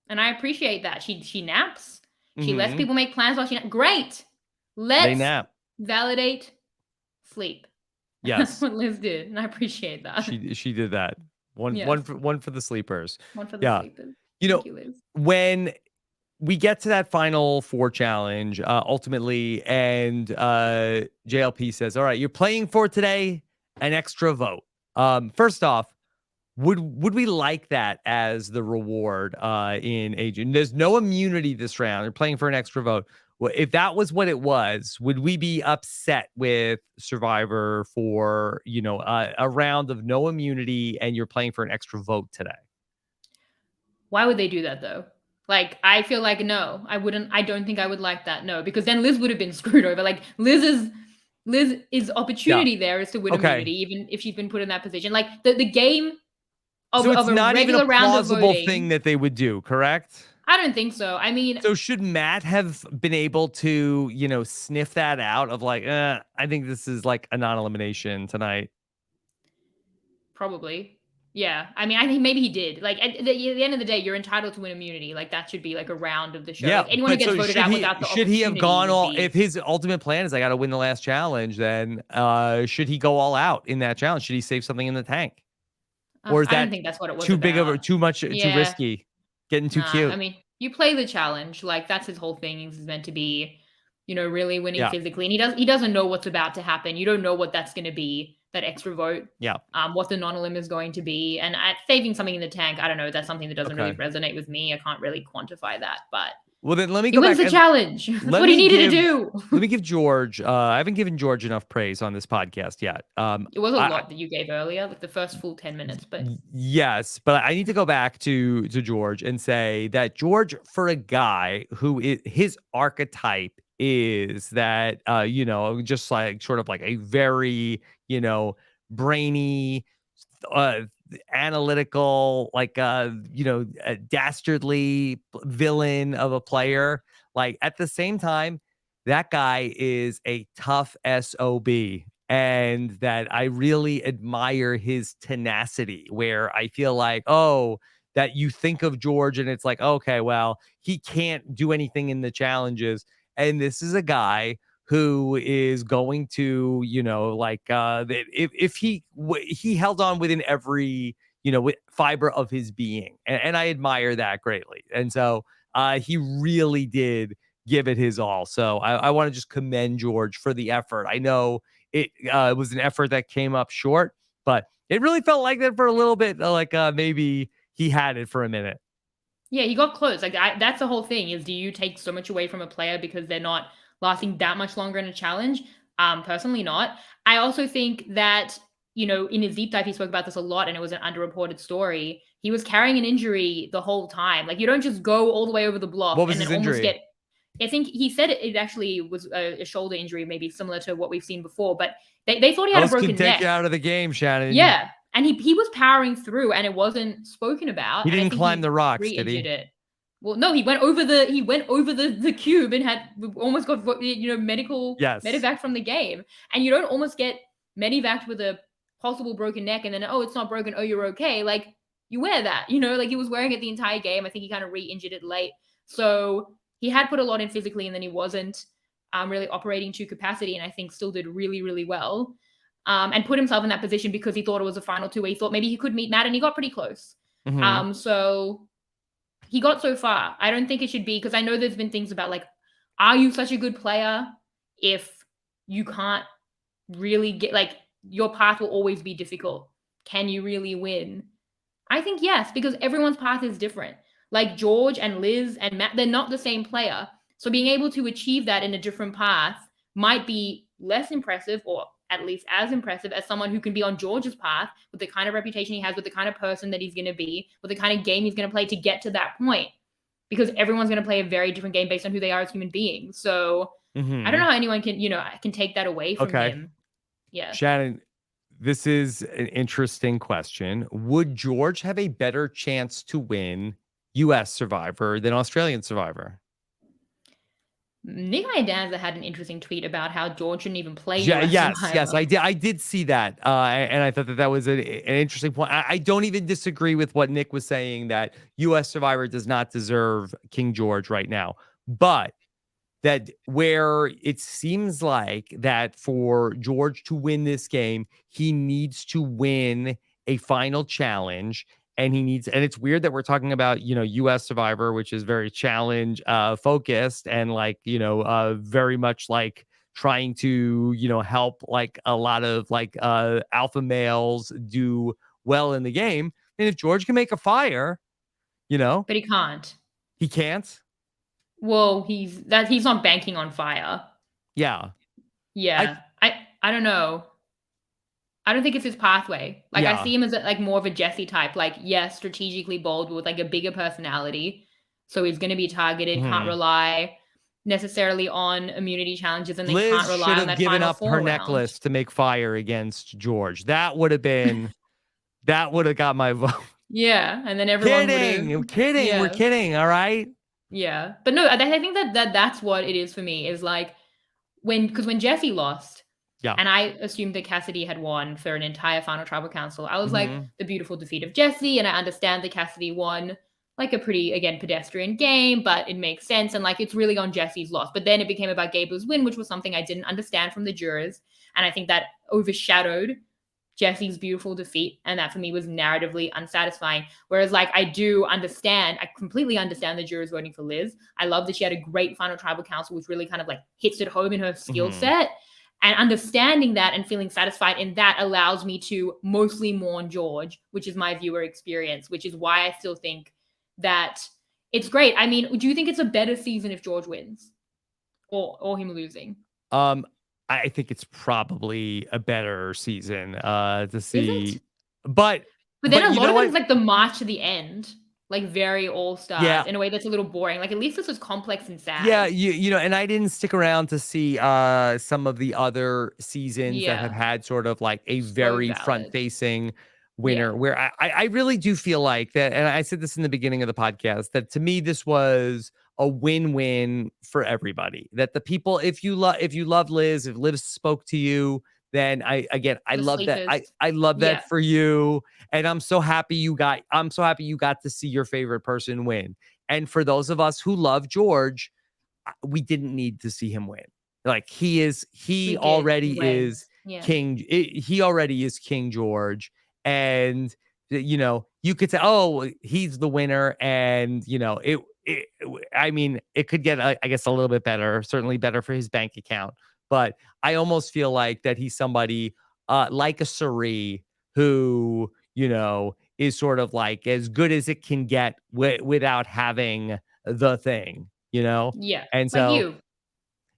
And I appreciate that. She naps. She lets people make plans while she naps. Great. Let's validate sleep. Yes. That's what Liz did. And I appreciate that. She did that. One for the sleepers. One for the sleepers. You know, when we get to that final four challenge, ultimately, and JLP says, all right, you're playing for today an extra vote. First off, would we like that as the reward in Agent? There's no immunity this round. They're playing for an extra vote. Well, if that was what it was, would we be upset with Survivor for, you know, a round of no immunity and you're playing for an extra vote today? Why would they do that though? Like, I feel like, no, I wouldn't. I don't think I would like that. No, because then Liz would have been screwed over. Like Liz's opportunity there is to win immunity, even if she's been put in that position. Like the game of, so it's of a not regular even a round plausible of voting thing that they would do, correct? I don't think so. I mean, so should Matt have been able to, you know, sniff that out of like, I think this is like a non-elimination tonight? Probably. Yeah. I mean, I think maybe he did. Like at the end of the day, you're entitled to win immunity. Like that should be like a round of the show. Yeah. Like, anyone who gets voted out without the should he have gone all? If his ultimate plan is I got to win the last challenge, then should he go all out in that challenge? Should he save something in the tank? Or is I that don't think that's what it was too about. big of too much, too risky, getting too cute? I mean, you play the challenge. Like that's his whole thing. He's meant to be, you know, really winning physically. And he doesn't know what's about to happen. You don't know what that's going to be, that extra vote. Yeah. What the non-elim is going to be. And saving something in the tank, I don't know. That's something that doesn't really resonate with me. I can't really quantify that. But well, then let me go back. It was a challenge. That's what he needed to do. Let me give George. I haven't given George enough praise on this podcast yet. It was a lot that you gave earlier, like the first full 10 minutes. But yes, but I need to go back to George and say that George, for a guy who his archetype is that, you know, just like sort of like a very, you know, brainy, analytical, like you know, a dastardly villain of a player. Like at the same time, that guy is a tough SOB, and that I really admire his tenacity, where I feel like, oh, that you think of George and it's like, okay, well, he can't do anything in the challenges. And this is a guy who is going to, if he held on within every, fiber of his being. And I admire that greatly. And so he really did give it his all. So I want to just commend George for the effort. I know it was an effort that came up short, but it really felt like that for a little bit, maybe he had it for a minute. Yeah, he got close. Like that's the whole thing is do you take so much away from a player because they're not lasting that much longer in a challenge? Personally not. I also think that, in his deep dive, he spoke about this a lot and it was an underreported story. He was carrying an injury the whole time. Like you don't just go all the way over the block What was and then his almost injury? I think he said it actually was a shoulder injury, maybe similar to what we've seen before, but they thought he had a Those can broken take you neck. out of the game, Shannon. Yeah, and he was powering through and it wasn't spoken about, He and I didn't think climb he the rocks, did re-injured he? it. Well, no, he went over the cube and had almost got medical Yes. medevac from the game. And you don't almost get medevaced with a possible broken neck and then it's not broken, oh you're okay. Like you wear that, like he was wearing it the entire game. I think he kind of re-injured it late. So he had put a lot in physically and then he wasn't really operating to capacity and I think still did really, really well. And put himself in that position because he thought it was a final two where he thought maybe he could meet Matt and he got pretty close. Mm-hmm. So he got so far. I don't think it should be because I know there's been things about like, are you such a good player if you can't really get like your path will always be difficult? Can you really win? I think yes, because everyone's path is different. Like George and Liz and Matt, they're not the same player. So being able to achieve that in a different path might be less impressive or at least as impressive as someone who can be on George's path with the kind of reputation he has, with the kind of person that he's going to be, with the kind of game he's going to play to get to that point. Because everyone's going to play a very different game based on who they are as human beings. So I don't know how anyone can take that away from Okay. him. Yeah. Shannon, this is an interesting question. Would George have a better chance to win US Survivor than Australian Survivor? Nick Idanza had an interesting tweet about how George shouldn't even play Yeah, US yes, Survivor. I did see that, and I thought that was an interesting point. I don't even disagree with what Nick was saying that U.S. Survivor does not deserve King George right now, but that where it seems like that for George to win this game, he needs to win a final challenge. And it's weird that we're talking about, US Survivor, which is very challenge focused and very much like trying to, help like a lot of like alpha males do well in the game. And if George can make a fire, But he can't. he can't. Well, he's not banking on fire. Yeah. I, Yeah. I don't know. I don't think it's his pathway. Like I yeah. see him as like more of a Jesse type. Like yes, strategically bold, but with like a bigger personality. So he's going to be targeted. Can't Mhm. rely necessarily on immunity challenges, and then can't Liz rely should on have that given final up her four round. necklace to make fire against George. That would have got my vote. Yeah, and then everyone would have. Kidding. I'm kidding. We're Yeah, kidding. All right. yeah. But no, I think that's what it is for me. Is like when Jesse lost, Yeah. and I assumed that Cassidy had won for an entire final tribal council. I was like, Mhm. the beautiful defeat of Jesse, and I understand that Cassidy won like a pretty, again, pedestrian game, but it makes sense. And like it's really on Jesse's loss. But then it became about Gabler's win, which was something I didn't understand from the jurors. And I think that overshadowed Jesse's beautiful defeat. And that for me was narratively unsatisfying. Whereas, like, I completely understand the jurors voting for Liz. I love that she had a great final tribal council, which really kind of like hits it home in her skill Mhm. set. And understanding that and feeling satisfied in that allows me to mostly mourn George, which is my viewer experience, which is why I still think that it's great. I mean, do you think it's a better season if George wins or him losing? Um, I think it's probably a better season to Is it? see. But But then a you lot know of it what? is like the march to the end, like very all stars Yeah. in a way that's a little boring. Like at least this was complex and Yeah, sad. and I didn't stick around to see some of the other seasons that have Yeah, had sort of like a so very valid. front-facing Yeah, winner where I really do feel like that, and I said this in the beginning of the podcast, that to me this was a win-win for everybody. That the people, if you love Liz, if Liz spoke to you, then I the love that. sleepers. I love that Yeah, for you. And I'm so happy you got to see your favorite person win. And for those of us who love George, we didn't need to see him win. Like he We did. already is Reds. Yeah. he already is King George. And you could say, oh, he's the winner. And it I mean, it could get, I guess, a little bit better, certainly better for his bank account. But I almost feel like that he's somebody like a Suri who, is sort of like as good as it can get without having the thing, Yeah. and Like so, you.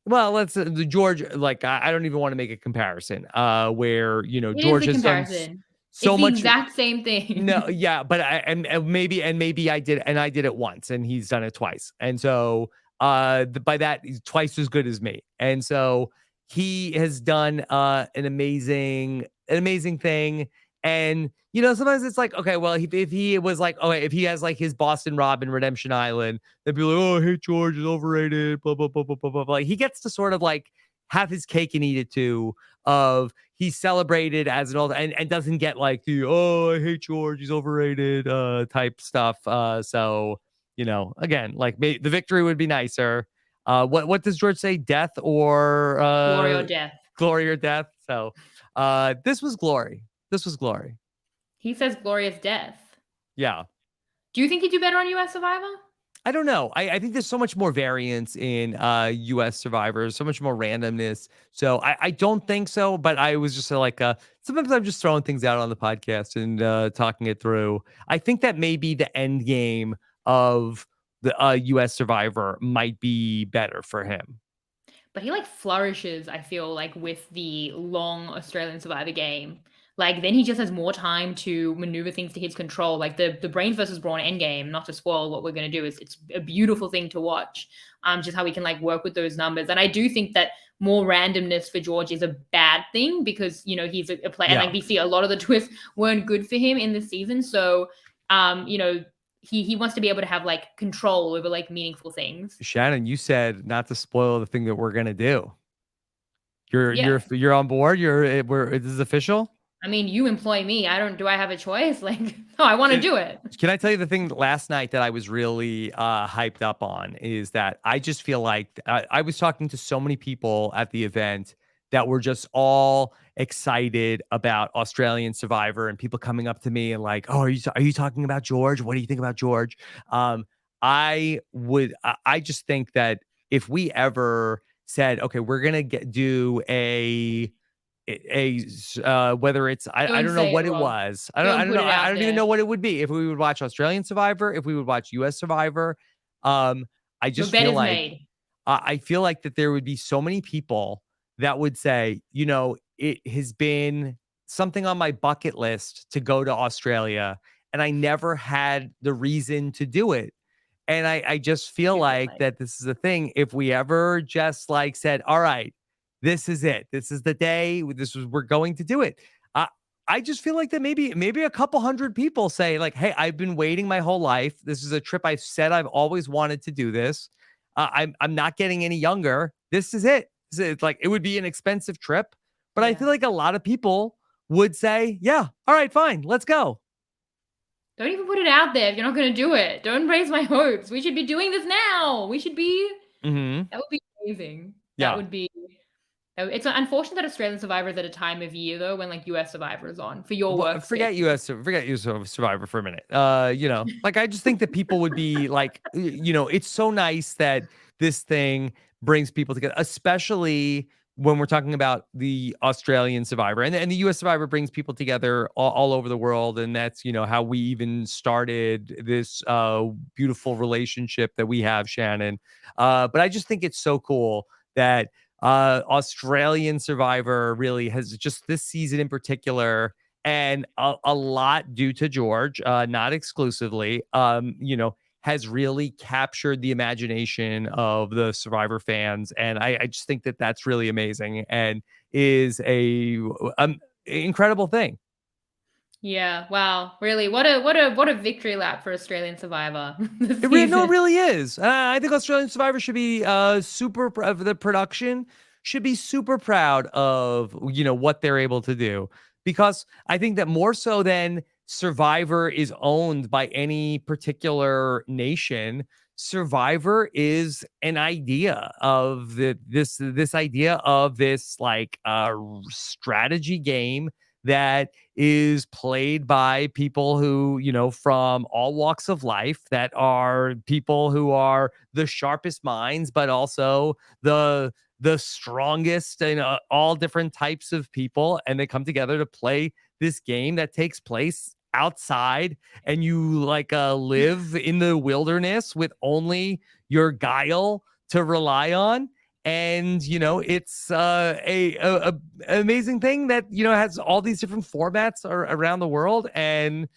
well, let's the George, like, I don't even want to make a comparison, where, It is George a has done comparison. It's so the much. exact same No, thing. yeah, but and maybe I did it once, and he's done it twice, and so by that, he's twice as good as me, and so he has done an amazing thing. And sometimes it's like, okay, well, if he was like, okay, if he has like his Boston Robin Redemption Island, they'd be like, oh, hey, George is overrated, blah blah blah blah blah blah, blah. He gets to sort of like have his cake and eat it too, of he's celebrated as an old, and doesn't get like the, oh, I hate George, he's overrated type stuff. So again, like, the victory would be nicer. What does George say? Death or Glory or death. glory or death? So this was glory. This was glory. He says glorious death. Yeah. Do you think he'd do better on US Survivor? I don't know. I think there's so much more variance in US survivors, so much more randomness. So I don't think so, but I was just like, sometimes I'm just throwing things out on the podcast and talking it through. I think that maybe the end game of the US survivor might be better for him. But he like flourishes, I feel like, with the long Australian Survivor game. Like then he just has more time to maneuver things to his control. Like the Brains versus Brawn endgame, not to spoil what we're gonna do, is it's a beautiful thing to watch. Just how we can like work with those numbers. And I do think that more randomness for George is a bad thing because he's a player and like Yeah. we see a lot of the twists weren't good for him in this season. So he wants to be able to have like control over like meaningful things. Shannon, you said not to spoil the thing that we're gonna do. You're Yeah. you're you're on board. This is official. I mean, you employ me. Do I have a choice? Like, no, I want to Can, do it. can I tell you the thing last night that I was really hyped up on is that I just feel like I was talking to so many people at the event that were just all excited about Australian Survivor, and people coming up to me and like, oh, are you talking about George? What do you think about George? Um, I just think that if we ever said, okay, we're gonna do whether it's, I Don't don't know say what it, it Rob. was. I Don't don't put know. it I out don't even there. know what it would be if we would watch Australian Survivor, if we would watch US Survivor. Um, I The just bet feel is like made. I feel like that there would be so many people that would say, it has been something on my bucket list to go to Australia, and I never had the reason to do it. And I just feel Beautiful like thing. that this is a thing. If we ever just like said, all right, this is it. This is the day. We're going to do it. I I just feel like that maybe a couple hundred people say like, hey, I've been waiting my whole life. This is a trip I've said I've always wanted to do this. I'm not getting any younger. This is it. It's like it would be an expensive trip, but I Yeah. feel like a lot of people would say, yeah, all right, fine, let's go. Don't even put it out there if you're not going to do it. Don't raise my hopes. We should be doing this now. We should be. Hmm. That would be amazing. That Yeah. would be. It's unfortunate that Australian Survivor is at a time of year though when like US Survivor is on for your Well, workspace. forget US Survivor for a minute. Like, I just think that people would be like, it's so nice that this thing brings people together, especially when we're talking about the Australian Survivor, and the US Survivor brings people together all over the world. And that's, how we even started this beautiful relationship that we have, Shannon. But I just think it's so cool that Australian Survivor really has, just this season in particular, and a lot due to George, not exclusively, has really captured the imagination of the Survivor fans. And I just think that that's really amazing and is incredible thing. Yeah. Wow. Really. What a victory lap for Australian Survivor this No, it season. really is. I think Australian Survivor should be of the production should be super proud of what they're able to do, because I think that more so than Survivor is owned by any particular nation, Survivor is an idea of this idea of this like strategy game that is played by people who, from all walks of life, that are people who are the sharpest minds, but also the strongest and all different types of people, and they come together to play this game that takes place outside, and you like live in the wilderness with only your guile to rely on. And it's a amazing thing that has all these different formats around the world, and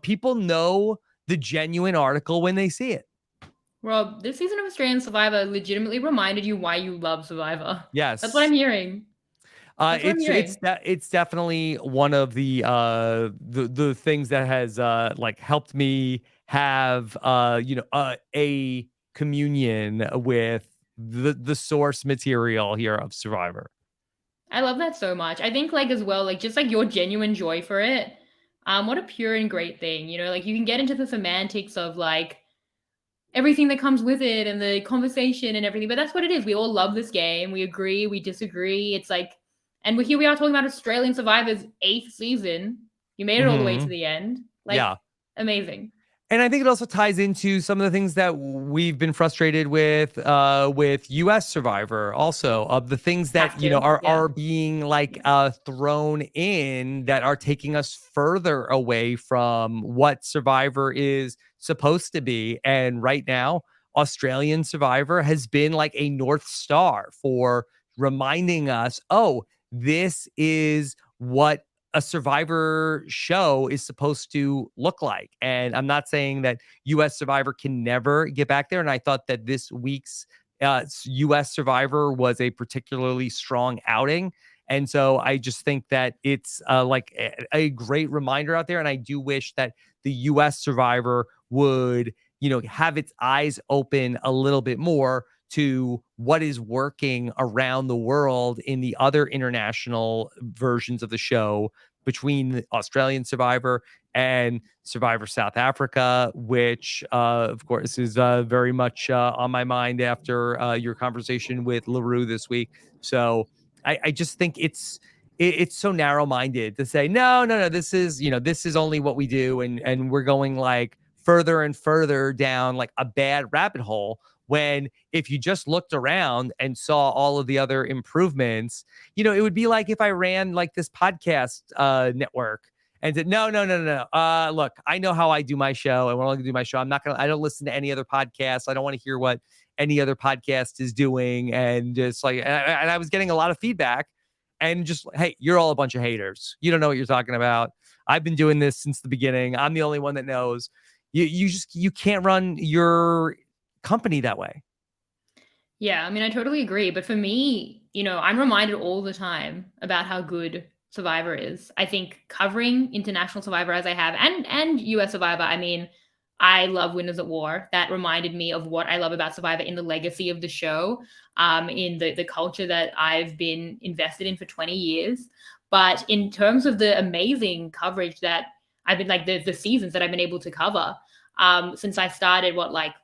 people know the genuine article when they see it. Rob, this season of Australian Survivor legitimately reminded you why you love Survivor. That's what Yes. I'm hearing. That's what I'm hearing. It's definitely one of the things that has like helped me have a communion with the source material here of Survivor. I love that so much. I think like as well, like just like your genuine joy for it. What a pure and great thing, like you can get into the semantics of like everything that comes with it and the conversation and everything, but that's what it is. We all love this game. We agree, we disagree. It's like, and here we are talking about Australian Survivor's 8th season. You made it all the way to Hmm. the end. Like, Yeah. amazing. And I think it also ties into some of the things that we've been frustrated with US Survivor also, of the things Have that, to. Yeah. are being like thrown in that are taking us further away from what Survivor is supposed to be. And right now, Australian Survivor has been like a North Star for reminding us, oh, this is what a Survivor show is supposed to look like. And I'm not saying that US Survivor can never get back there. And I thought that this week's US Survivor was a particularly strong outing. And so I just think that it's like a great reminder out there. And I do wish that the US Survivor would, have its eyes open a little bit more to what is working around the world in the other international versions of the show, between the Australian Survivor and Survivor South Africa, which, of course, is very much on my mind after your conversation with LaRue this week. So I just think it's so narrow-minded to say no, this is only what we do, and we're going like further and further down like a bad rabbit hole, when if you just looked around and saw all of the other improvements, it would be like if I ran like this podcast network and said, no. Look, I know how I do my show, and when I do my show, I don't listen to any other podcasts. I don't want to hear what any other podcast is doing. And just like, and I was getting a lot of feedback, and just, hey, you're all a bunch of haters. You don't know what you're talking about. I've been doing this since the beginning. I'm the only one that knows. You can't run your company that way. Yeah, I mean, I totally agree. But for me, I'm reminded all the time about how good Survivor is. I think covering international Survivor as I have, and US Survivor, I mean, I love Winners at War. That reminded me of what I love about Survivor in the legacy of the show, in the culture that I've been invested in for 20 years. But in terms of the amazing coverage that I've been like the seasons that I've been able to cover, since I started, like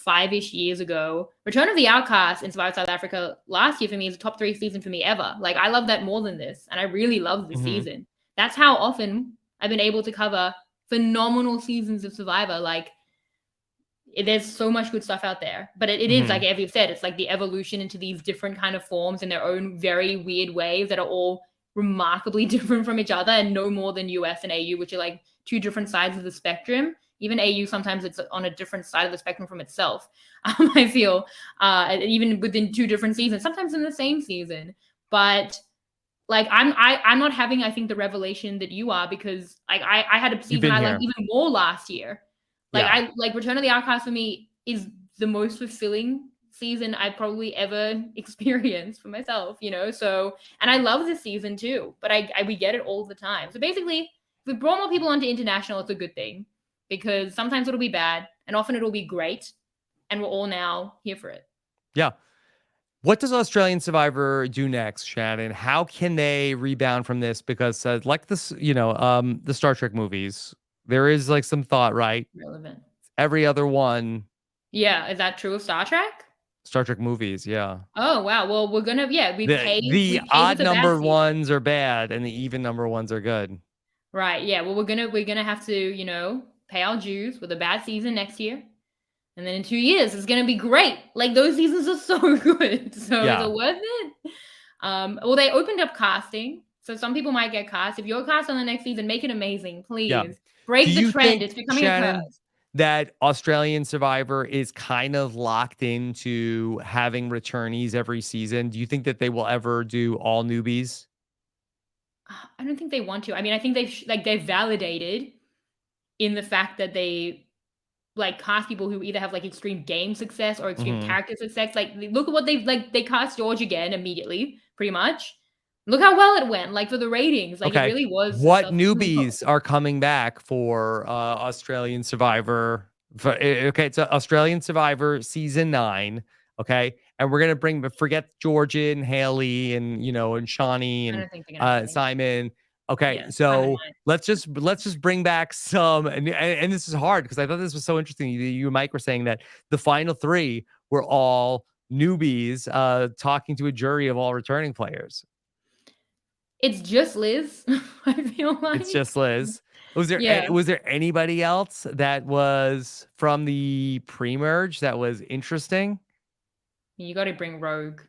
5-ish years ago. Return of the Outcast in Survivor South Africa last year for me is a top 3 season for me ever. Like, I love that more than this, and I really love this Mhm. season. That's how often I've been able to cover phenomenal seasons of Survivor. Like, there's so much good stuff out there, but it is like Mhm. Evie said, it's like the evolution into these different kind of forms in their own very weird ways that are all remarkably different from each other, and no more than US and AU, which are like 2 different sides of the spectrum. Even AU, sometimes it's on a different side of the spectrum from itself. I feel, even within 2 different seasons, sometimes in the same season. But like I'm not having, I think, the revelation that you are, because like I had a You've season been I liked here. even more last year. Like, Yeah. I like Return of the Outcast for me is the most fulfilling season I've probably ever experienced for myself. So, and I love this season too, but we get it all the time. So basically, if we brought more people onto international, it's a good thing, because sometimes it'll be bad and often it'll be great, and we're all now here for it. Yeah. What does Australian Survivor do next, Shannon? How can they rebound from this? Because like this, the Star Trek movies, there is like some thought, right? Relevant. Every other one. Yeah, is that true of Star Trek? Star Trek movies, yeah. Oh, wow. Well, we're gonna yeah, The we pay with odd the bad number season. ones are bad, and the even number ones are good. Right, yeah, well, we're gonna have to, pay our dues with a bad season next year, and then in 2 years, it's gonna be great. Like, those seasons are so good. So is Yeah, it worth it? Well, they opened up casting, so some people might get cast. If you're cast on the next season, make it amazing, yeah. please. Do Break the you trend, think, it's becoming a Shannon, curse. that Australian Survivor is kind of locked into having returnees every season? Do you think that they will ever do all newbies? I don't think they want to. I mean, I think they've validated in the fact that they like cast people who either have like extreme game success or extreme Mhm. character success. Like look at what they cast George again immediately, pretty much. Look how well it went. Like for the ratings, like it Okay. really was What successful. newbies are coming back for Australian Survivor? Okay, it's Australian Survivor season 9. Okay. And we're gonna bring, but forget Georgia and Haley and and Shawnee I and don't think they're gonna have any. Simon. Okay, Yeah, time in so mind. let's just bring back some, and this is hard because I thought this was so interesting. You and Mike were saying that the final three were all newbies talking to a jury of all returning players. It's just Liz. I feel It's like. just Liz. Yeah, Was there anybody else that was from the pre-merge that was interesting? you got to bring Rogue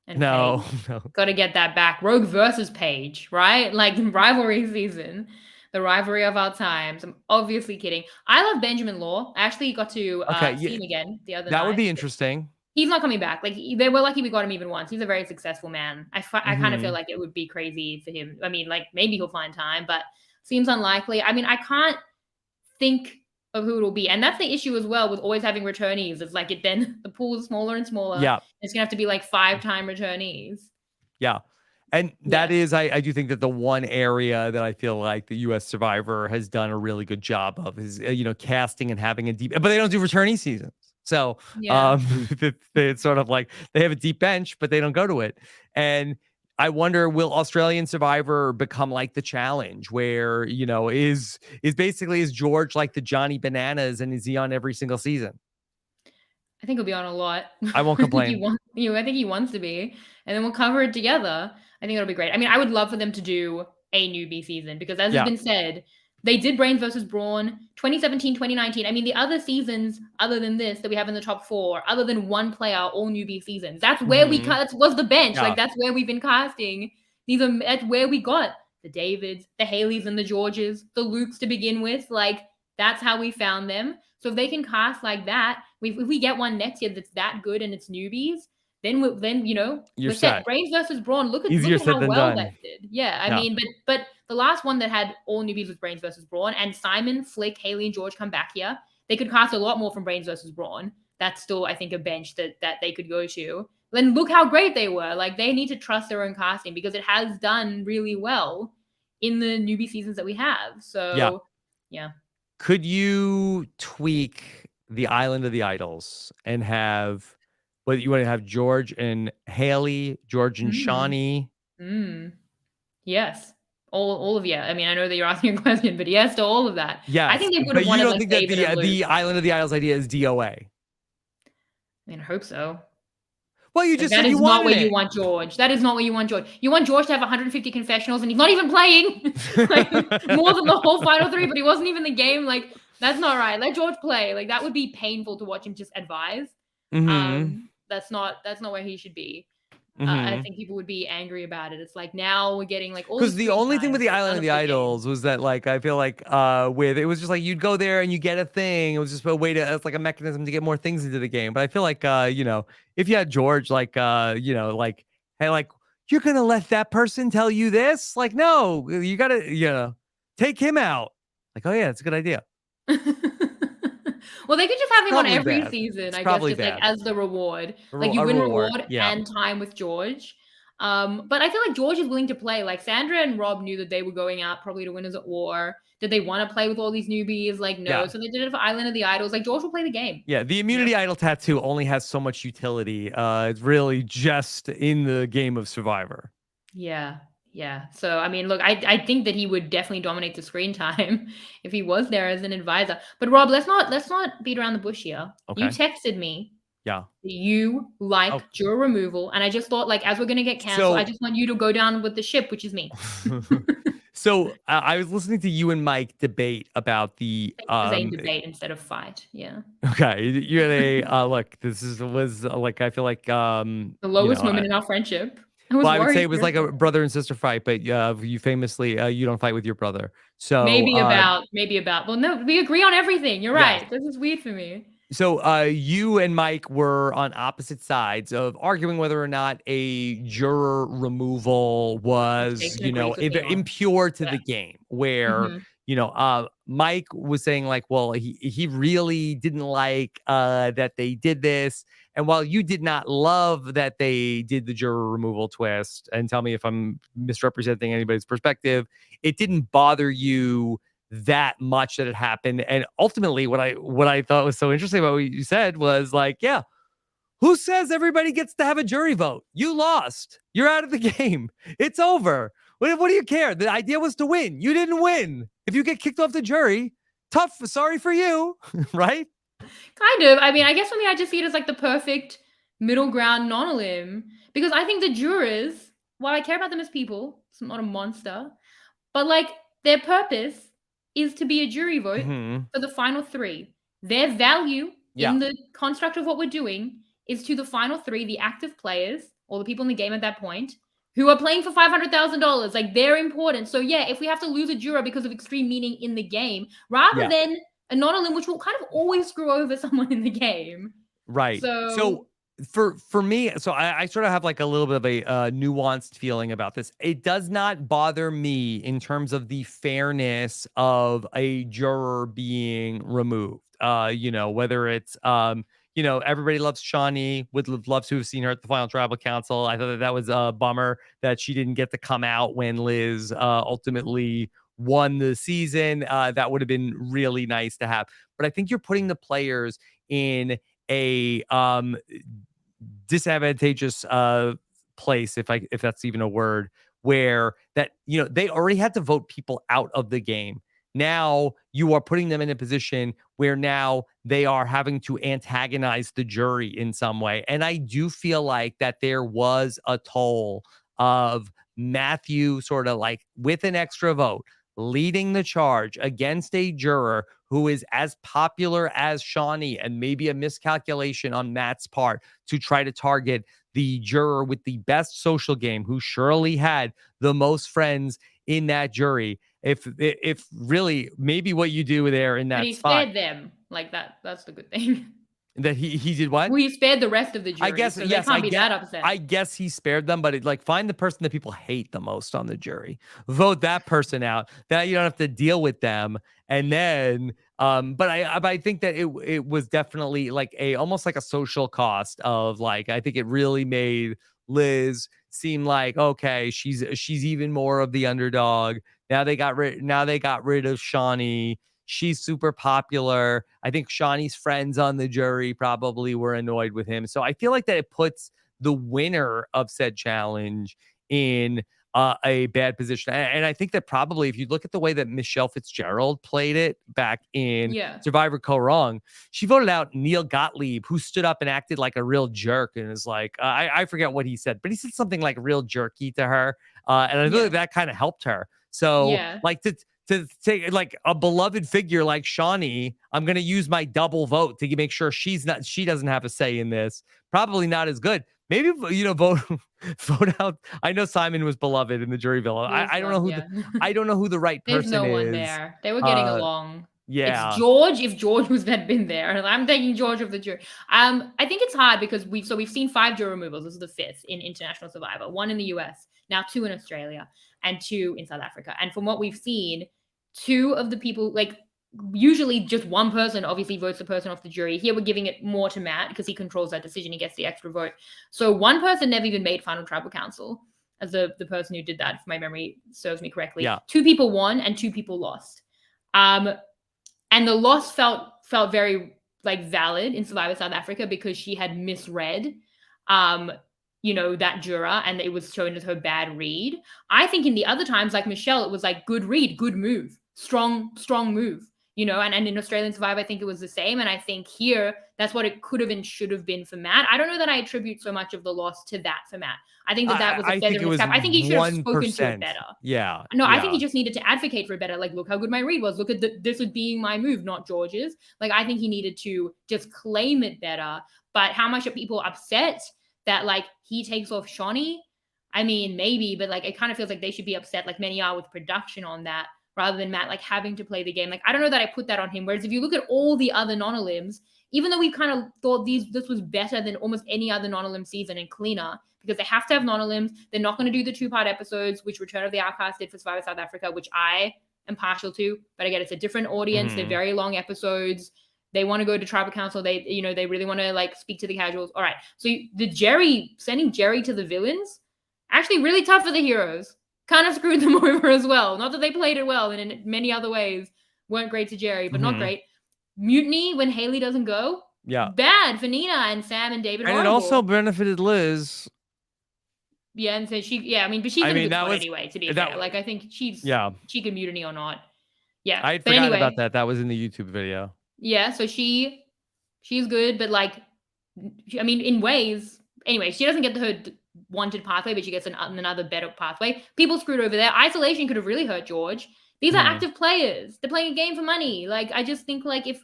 and No, Paige. no. Got to get that back. Rogue versus Paige, right? Like rivalry season, the rivalry of our times. I'm obviously kidding. I love Benjamin Law. I actually got to Okay, see yeah, him again the other that would night. be interesting. He's not coming back. Like they were lucky we got him even once. He's a very successful man. I kind of feel Mhm. like it would be crazy for him. I mean, like maybe he'll find time, but seems unlikely. I mean, I can't think of who it'll be. And that's the issue as well with always having returnees. It's like it then the pool is smaller and smaller. Yeah. It's gonna have to be like 5-time returnees. Yeah. And that Yeah. is, I do think that the one area that I feel like the US Survivor has done a really good job of is, casting and having a deep, but they don't do returnee seasons. So, Yeah. it's sort of like they have a deep bench, but they don't go to it. And I wonder, will Australian Survivor become like the challenge where, is basically, is George like the Johnny Bananas and is he on every single season? I think he'll be on a lot. I won't I think he complain. wants I think he wants to be. And then we'll cover it together. I think it'll be great. I mean, I would love for them to do a newbie season because as has Yeah. been said, they did Brains versus Brawn 2017, 2019. I mean, the other seasons other than this that we have in the top 4, other than one player, all newbie seasons. That's where we Mhm. cut was the bench. Yeah. Like that's where we've been casting. That's where we got the Davids, the Haleys and the Georges, the Lukes to begin with. Like that's how we found them. So if they can cast like that, if we get one next year that's that good and it's newbies, then You're we're set. set. Brains versus Brawn. Look Easier at said how than well that done. did. Yeah, I Yeah. mean, but the last one that had all newbies was Brains versus Brawn, and Simon, Flick, Haley, and George come back here. They could cast a lot more from Brains versus Brawn. That's still, I think, a bench that they could go to. Then look how great they were. Like they need to trust their own casting because it has done really well in the newbie seasons that we have. Yeah. So yeah. Could you tweak the Island of the Idols and have what you want to have George and Haley, George and Mm. Shawnee? Mm. Yes. All of yeah. I mean, I know that you're asking a question, but yes to all of that. I Yes, think they would but have you wanted don't like think that David the and Luke. the Island of the Idols idea is DOA? I mean, I hope so. Well, you Like just that said you is not wanted where you it. want George. That is not where you want George. You want George to have 150 confessionals and he's not even playing. Like more than the whole final 3, but he wasn't even in the game. Like that's not right. Let George play. Like that would be painful to watch him just advise. Mhm. That's not where he should be. I Mhm. think people would be angry about it. It's like now we're getting like all the Because the screen only thing time, with the but Island none of of the the game. Idols was that, like, I feel like, with it was just like you'd go there and you get a thing. It was just a way to, it's like a mechanism to get more things into the game. But I feel like, if you had George, like, like, hey, like, you're gonna let that person tell you this? Like, no, you gotta, take him out. Like, oh yeah, it's a good idea. Well, they could just have him on Probably every bad. season, It's I guess, probably just like bad. as the reward. Like you A win reward. reward Yeah. and time with George. But I feel like George is willing to play. Like Sandra and Rob knew that they were going out probably to Winners at War. Did they want to play with all these newbies? Like, no. Yeah. So they did it for Island of the Idols. Like George will play the game. Yeah, the You know? immunity idol tattoo only has so much utility. It's really just in the game of Survivor. Yeah. Yeah. So I mean, look, I think that he would definitely dominate the screen time if he was there as an advisor. But Rob, let's not beat around the bush here. You Okay. texted me Yeah. that you like Oh, juror removal, and I just thought, like, as we're gonna get canceled, I so just want you to go down with the ship, which is me. so I was listening to you and Mike debate about the Thank you for saying debate instead of fight. Yeah. okay, you had a look, this is was like I feel like The lowest moment in our friendship. I was well, I would say worried it for was a like a second. brother and sister fight, but you famously you don't fight with your brother. So Maybe about well, no, we agree on everything. You're yes. right. This is weird for me. So you and Mike were on opposite sides of arguing whether or not a juror removal Which was, Jason agrees with me on. impure to Yeah. the game. Where Mhm. Mike was saying like, well, he really didn't like that they did this, and while you did not love that they did the juror removal twist, and tell me if I'm misrepresenting anybody's perspective, it didn't bother you that much that it happened. And ultimately, what I thought was so interesting about what you said was like, yeah, who says everybody gets to have a jury vote? You lost. You're out of the game. It's over. What do you care? The idea was to win. You didn't win. If you get kicked off the jury, tough. Sorry for you, right? Kind of. I mean, I guess for me, I just see it as like the perfect middle ground non-limb because I think the jurors, while I care about them as people, it's not a monster, but like their purpose is to be a jury vote Hmm. for the final three. Their value Yeah. in the construct of what we're doing is to the final three, the active players or the people in the game at that point who are playing for $500,000. Like they're important. So yeah, if we have to lose a juror because of extreme meaning in the game, rather Yeah. than a non-limb, which will kind of always screw over someone in the game. Right. So So for me, so I sort of have like a little bit of a nuanced feeling about this. It does not bother me in terms of the fairness of a juror being removed. Whether it's everybody loves Shawnee, would love to have seen her at the final tribal council. I thought that was a bummer that she didn't get to come out when Liz ultimately won the season. That would have been really nice to have. But I think you're putting the players in a disadvantageous place, if that's even a word, where that they already had to vote people out of the game. Now you are putting them in a position where now they are having to antagonize the jury in some way. And I do feel like that there was a toll of Matthew sort of like with an extra vote leading the charge against a juror who is as popular as Shawnee, and maybe a miscalculation on Matt's part to try to target the juror with the best social game, who surely had the most friends in that jury. If really maybe what you do there in but that he spot, spared them like that. That's the good thing. that he did what? Well, he spared the rest of the I jury, guess so they yes, can't be that upset. I guess he spared them, but like find the person that people hate the most on the jury. Vote that person out. That you don't have to deal with them. And then but I think that it was definitely like a almost like a social cost of like I think it really made Liz seem like okay, she's even more of the underdog. Now they got rid of Shawnee. She's super popular. I think Shawnee's friends on the jury probably were annoyed with him. So I feel like that it puts the winner of said challenge in a bad position. And I think that probably if you look at the way that Michelle Fitzgerald played it back in Yeah. Survivor Co. Wrong, she voted out Neil Gottlieb, who stood up and acted like a real jerk and is like, I forget what he said, but he said something like real jerky to her. And I feel like Yeah. that kind of helped her. So, Yeah. like, to take like a beloved figure like Shawnee, I'm going to use my double vote to make sure she doesn't have a say in this. Probably not as good. Maybe vote vote out. I know Simon was beloved in the jury villa. He was I don't know loved, who yeah. I don't know who the right There's person no one is. there. They were getting Uh, along. It's yeah, George, if George was had been there. I'm taking George of the jury. I think it's hard because we've seen 5 jury removals. This is the 5th in International Survivor. 1 in the US, now 2 in Australia, and 2 in South Africa. And from what we've seen, 2 of the people, like usually just one person obviously votes the person off the jury. Here we're giving it more to Matt because he controls that decision. He gets the extra vote. So one person never even made final tribal council as the person who did that, if my memory serves me correctly. yeah, 2 people won and 2 people lost. Um, and the loss felt very like valid in Survivor South Africa because she had misread um that juror, and it was shown as her bad read. I think in the other times, like Michelle, it was like good read, good move, strong move. And in Australian Survivor, I think it was the same. And I think here, that's what it could have and should have been for Matt. I don't know that I attribute so much of the loss to that for Matt. I think that was a I feather think it in his was cap. I think he should have spoken to it 1%. better. Yeah. No, I think Yeah. he just needed to advocate for it better. Like, look how good my read was. Look at this was being my move, not George's. Like, I think he needed to just claim it better. But how much are people upset that like he takes off Shawnee? I mean, maybe, but like it kind of feels like they should be upset, like many are with production on that, rather than Matt like having to play the game. Like, I don't know that I put that on him. Whereas if you look at all the other non-elims, even though we kind of thought this was better than almost any other non-elim season and cleaner, because they have to have non-elims. They're not going to do the 2-part episodes, which Return of the Outcast did for Survivor South Africa, which I am partial to. But again, it's a different audience. They're very long episodes. They want to go to tribal council. They really want to like speak to the casuals. All right. So sending Jerry to the villains, actually really tough for the heroes. Kind of screwed them over as well. Not that they played it well, and in many other ways weren't great to Jerry, but not great. Mutiny when Haley doesn't go. Yeah. Bad for Nina and Sam and David. And horrible. it also benefited Liz. Yeah, and so but she's in a good spot anyway, to be fair. Like, I think she can mutiny or not. Yeah. I had forgotten about that. That was in the YouTube video. Yeah, so she's good, but like, I mean, in ways, anyway, she doesn't get her wanted pathway, but she gets another better pathway. People screwed over there. Isolation could have really hurt George. These are active players. They're playing a game for money. Like, I just think like if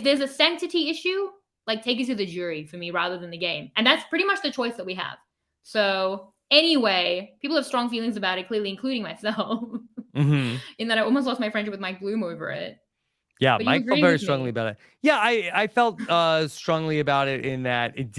there's a sanctity issue, like take it to the jury for me rather than the game. And that's pretty much the choice that we have. So anyway, people have strong feelings about it, clearly, including myself. In that I almost lost my friendship with Mike Bloom over it. Yeah, Mike felt very strongly about it. Yeah, I felt strongly about it in that it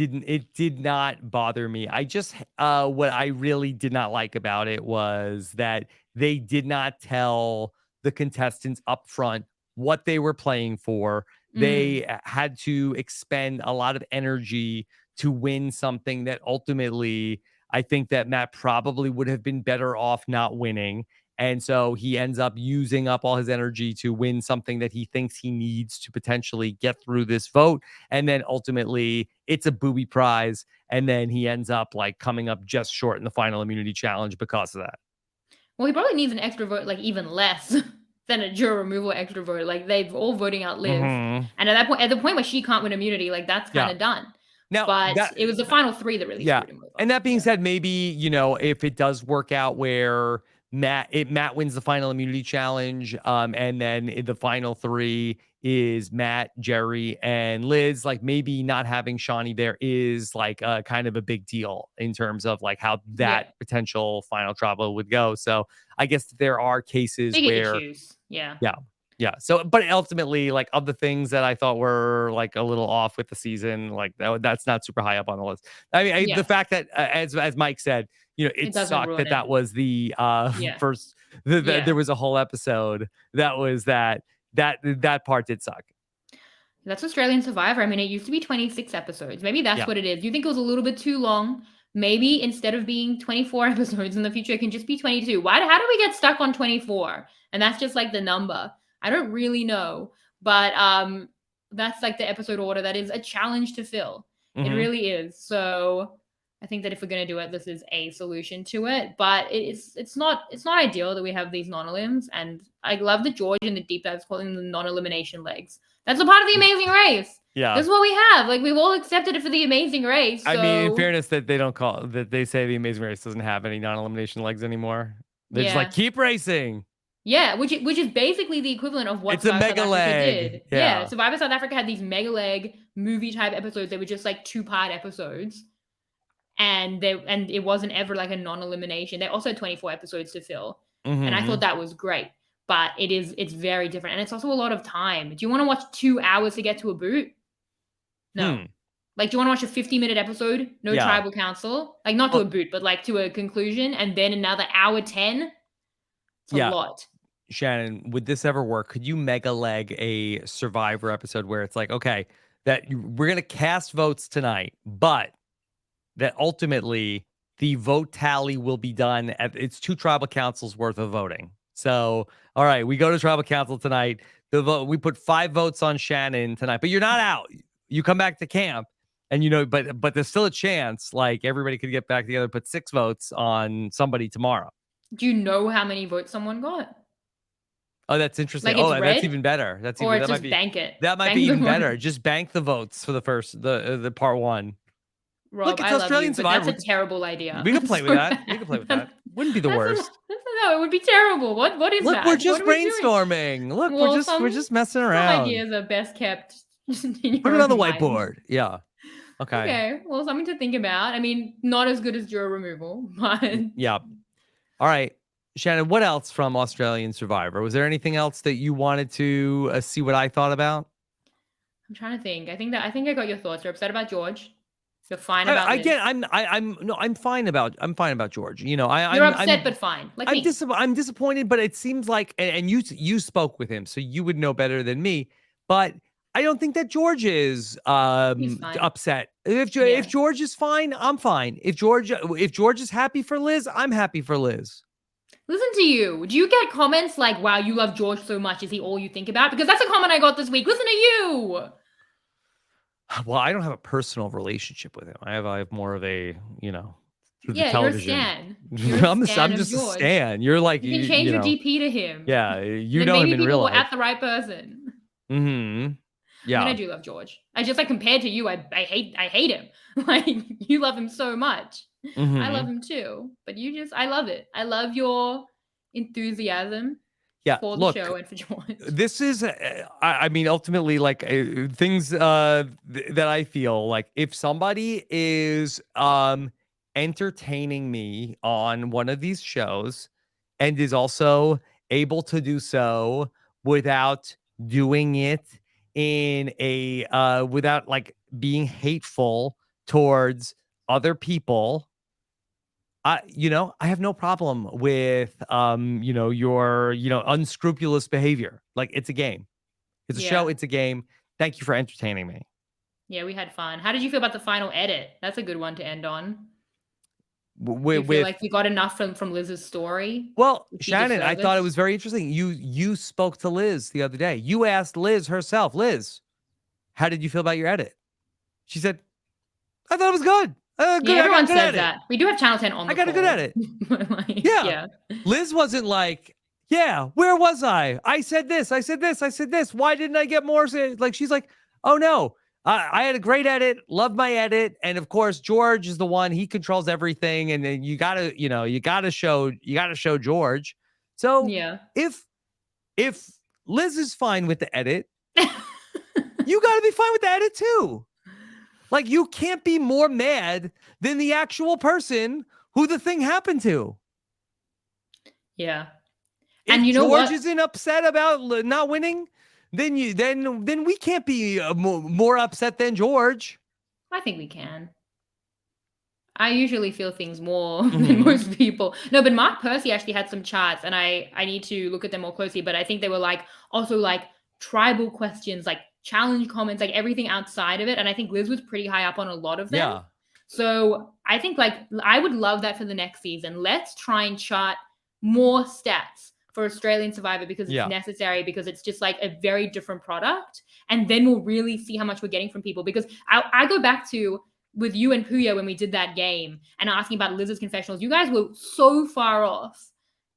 did not bother me. I just what I really did not like about it was that they did not tell the contestants up front what they were playing for. They had to expend a lot of energy to win something that ultimately I think that Matt probably would have been better off not winning. And so he ends up using up all his energy to win something that he thinks he needs to potentially get through this vote. And then ultimately it's a booby prize. And then he ends up like coming up just short in the final immunity challenge because of that. Well, he probably needs an extra vote, like even less than a juror removal extra vote. Like they've all voting out Liv. And at the point where she can't win immunity, like that's kind of done. Now, but it was the final 3 that really screwed him over. And that being said, maybe, if it does work out where Matt wins the final immunity challenge, and then the final 3 is Matt, Jerry, and Liz, like maybe not having Shawnee there is like kind of a big deal in terms of like how that potential final trouble would go. So I guess there are cases where issues. Yeah. So, but ultimately, like of the things that I thought were like a little off with the season, like that's not super high up on the list. I mean, the fact that, as Mike said, it sucked that was the first. There was a whole episode that was that part did suck. That's Australian Survivor. I mean, it used to be 26 episodes. Maybe that's what it is. You think it was a little bit too long? Maybe instead of being 24 episodes in the future, it can just be 22. How do we get stuck on 24? And that's just like the number. I don't really know, but that's like the episode order that is a challenge to fill. It really is. So I think that if we're going to do it, this is a solution to it, but it's not ideal that we have these non-elims. And I love that George in the deep dives calling them non-elimination legs. That's a part of the Amazing Race. Yeah. This is what we have. Like, we've all accepted it for the Amazing Race. So... I mean, in fairness, that they say the Amazing Race doesn't have any non-elimination legs anymore. They're just like, keep racing. Yeah, which is basically the equivalent of what Survivor South Africa did. Yeah, Survivor South Africa had these mega leg movie type episodes. They were just like 2-part episodes, and it wasn't ever like a non-elimination. They also had 24 episodes to fill, and I thought that was great. But it's very different, and it's also a lot of time. Do you want to watch 2 hours to get to a boot? No. Like, do you want to watch a 50-minute episode? No tribal council, like not to a boot, but like to a conclusion, and then another hour 10. It's a lot. Shannon, would this ever work? Could you mega leg a Survivor episode where it's like, okay, that we're going to cast votes tonight, but that ultimately the vote tally will be done it's 2 tribal councils worth of voting. So, all right, we go to tribal council tonight. We put 5 votes on Shannon tonight, but you're not out. You come back to camp And but there's still a chance, like everybody could get back together, put 6 votes on somebody tomorrow. Do you know how many votes someone got? Oh, that's interesting. Like it's Oh, that's red, even better. or it's That might just be bank it, even the better. vote. Just bank the votes for the part 1. Rob, Look, it's I love you, Australian but that's Survivor. a terrible idea. We could play with So that. We bad. could play with that. Wouldn't be the That's worst. no, it would be terrible. What is Look, we're that? What just are we doing? brainstorming. Look, Well, we're just messing some around. ideas are best kept in Put your it on the own mind. whiteboard. Yeah. Okay. Okay, well, something to think about. I mean, not as good as juror removal, but Yeah. All right. Shannon, what else from Australian Survivor? Was there anything else that you wanted to see what I thought about? I'm trying to think. I think I got your thoughts. You're upset about George. You're fine about I Liz. get. I'm no. I'm fine about George. You're upset but fine, like me. I'm disappointed, but it seems like, and you spoke with him, so you would know better than me. But I don't think that George is He's fine. upset. Yeah. If George is fine, I'm fine. If George is happy for Liz, I'm happy for Liz. Listen to you. Do you get comments like, "Wow, you love George so much. Is he all you think about?" Because that's a comment I got this week. Listen to you. Well, I don't have a personal relationship with him. I have more of a, through the Yeah, you're a television. stan. You're a I'm stan of just a George. stan. You're like, You can change your DP to him. yeah, you Then know him maybe in real people were life. at the right person. Mm-hmm. I mean, I Yeah. do love George. I just like compared to you, I hate him. Like you love him so much. I love Mm-hmm. him too. But I love it. I love your enthusiasm Yeah. for the Look, show and for George. this is, I mean, ultimately, like things that I feel like if somebody is entertaining me on one of these shows and is also able to do so without doing it in a without like being hateful towards other people, I have no problem with your unscrupulous behavior. Like it's a game. It's a show, Yeah. it's a game. Thank you for entertaining me. Yeah, we had fun. How did you feel about the final edit? That's a good one to end on. Do you feel With like you got enough from Liz's story? Well, Did she Shannon, I deserve thought it it? was very interesting. You spoke to Liz the other day. You asked Liz herself, Liz, how did you feel about your edit? She said, I thought it was good. Yeah, Good. I got everyone a good says edit. that. We do have Channel 10 on the I got a good call. edit. Like, Yeah. yeah. Liz wasn't like, yeah, where was I? I said this. I said this. I said this. Why didn't I get more? Like, she's like, oh no, I had a great edit. Loved my edit. And of course, George is the one, he controls everything. And then you gotta show George. So Yeah. if Liz is fine with the edit, you gotta be fine with the edit too. Like, you can't be more mad than the actual person who the thing happened to. Yeah. If And you know George what? isn't upset about not winning, then we can't be more upset than George. I think we can. I usually feel things more than Mhm. most people. No, but Mark Percy actually had some charts, and I need to look at them more closely. But I think they were like also like tribal questions, like challenge comments, like everything outside of it. And I think Liz was pretty high up on a lot of them. Yeah. So I think like I would love that for the next season. Let's try and chart more stats for Australian Survivor because it's Yeah. necessary, because it's just like a very different product. And then we'll really see how much we're getting from people. Because I go back to with you and Puya when we did that game and asking about Liz's confessionals. You guys were so far off.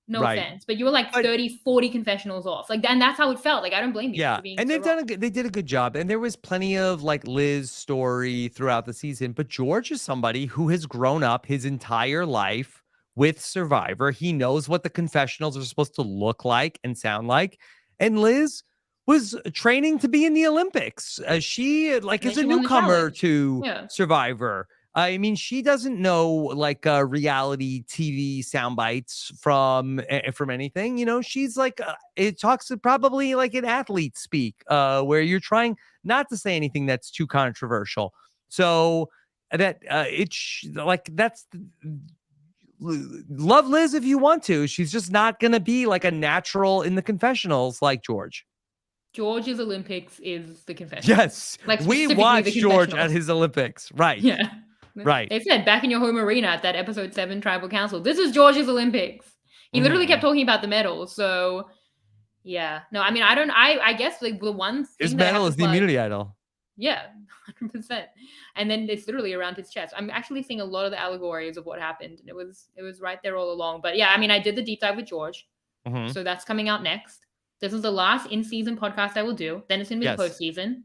No Right. offense, but you were like But- 30, 40 confessionals off. Like, and that's how it felt. Like, I don't blame you Yeah, for being and so wrong. they did a good job, and there was plenty of like Liz story throughout the season. But George is somebody who has grown up his entire life with Survivor. He knows what the confessionals are supposed to look like and sound like, and Liz was training to be in the Olympics. She like And is then a she won the newcomer challenge. to Yeah. Survivor. I mean, she doesn't know like reality TV sound bites from anything. She's like it talks probably like an athlete speak, where you're trying not to say anything that's too controversial. So that like that's love Liz if you want to. She's just not gonna be like a natural in the confessionals like George. George's Olympics is the confessionals. Yes, Like, we specifically watch the George at confessionals. his Olympics, right? Yeah. Right. They said back in your home arena at that episode 7 Tribal Council, this is George's Olympics. He literally Mhm. kept talking about the medals. So, yeah. No, I mean, I guess like the one thing His that I have medal to is the plug- immunity idol. Yeah, 100%. And then it's literally around his chest. I'm actually seeing a lot of the allegories of what happened, and it was right there all along. But yeah, I mean, I did the deep dive with George, Mhm. so that's coming out next. This is the last in-season podcast I will do. Then it's gonna be the Yes. postseason.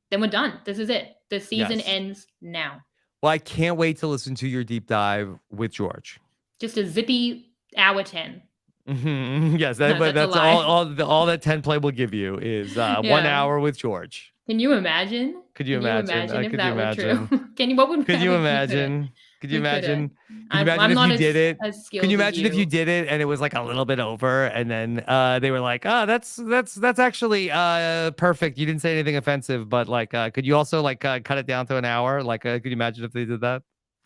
Then we're done. This is it. The season Yes. ends now. Well, I can't wait to listen to your deep dive with George. Just a zippy hour 10. Yes, but That's a that's lie. all that 10 play will give you is 1 Yeah. hour with George. Can you imagine? Could you Can you imagine? imagine if Could you that were true? imagine? Can you? What would Could you we couldn't. imagine? Could you We couldn't. imagine? Could you imagine I'm if not you did it? as Could you skilled as imagine if you you. did it and it was like a little bit over and then they were like, "Oh, that's actually perfect. You didn't say anything offensive, but like could you also like cut it down to an hour? Like could you imagine if they did that?"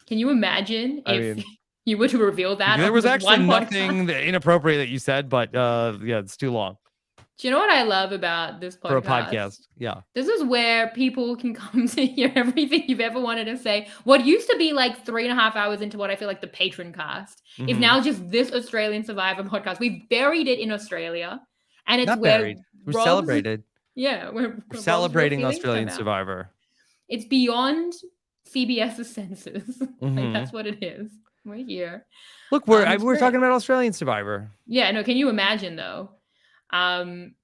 Can you imagine I if mean, you were to reveal that there on was this actually one podcast? nothing inappropriate that you said, but yeah, it's too long Do you know what I love about this for a podcast? podcast. Yeah. This is where people can come to hear everything you've ever wanted to say. What used to be like 3.5 hours into what I feel like the patron cast is Hmm. now just this Australian Survivor podcast. We've buried it in Australia, and it's Not where buried. We're Rob's, celebrated. yeah, where We're Rob's real celebrating feelings come Australian out. Survivor. It's beyond CBS's censors. Like Hmm. that's what it is. We're here. Look, It's we're talking great. about Australian Survivor. Yeah, no, can you imagine though? Um,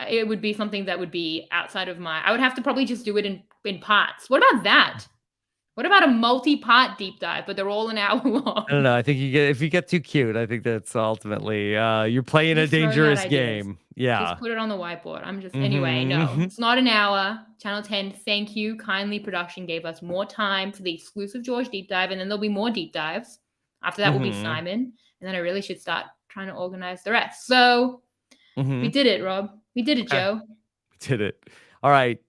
it would be something that would be outside of my. I would have to probably just do it in parts. What about that? What about a multi-part deep dive, but they're all an hour I don't long? know. I think if you get too cute, I think that's ultimately you're playing a Just throwing out dangerous ideas. game. Just Yeah. put it on the whiteboard. Anyway, no, Hmm. it's not an hour. Channel 10, thank you. Kindly production gave us more time for the exclusive George deep dive, and then there'll be more deep dives. After that will be Hmm. Simon, and then I really should start trying to organize the rest. So we Hmm. did it, Rob. We did it, Okay, Joe. we did it. All right.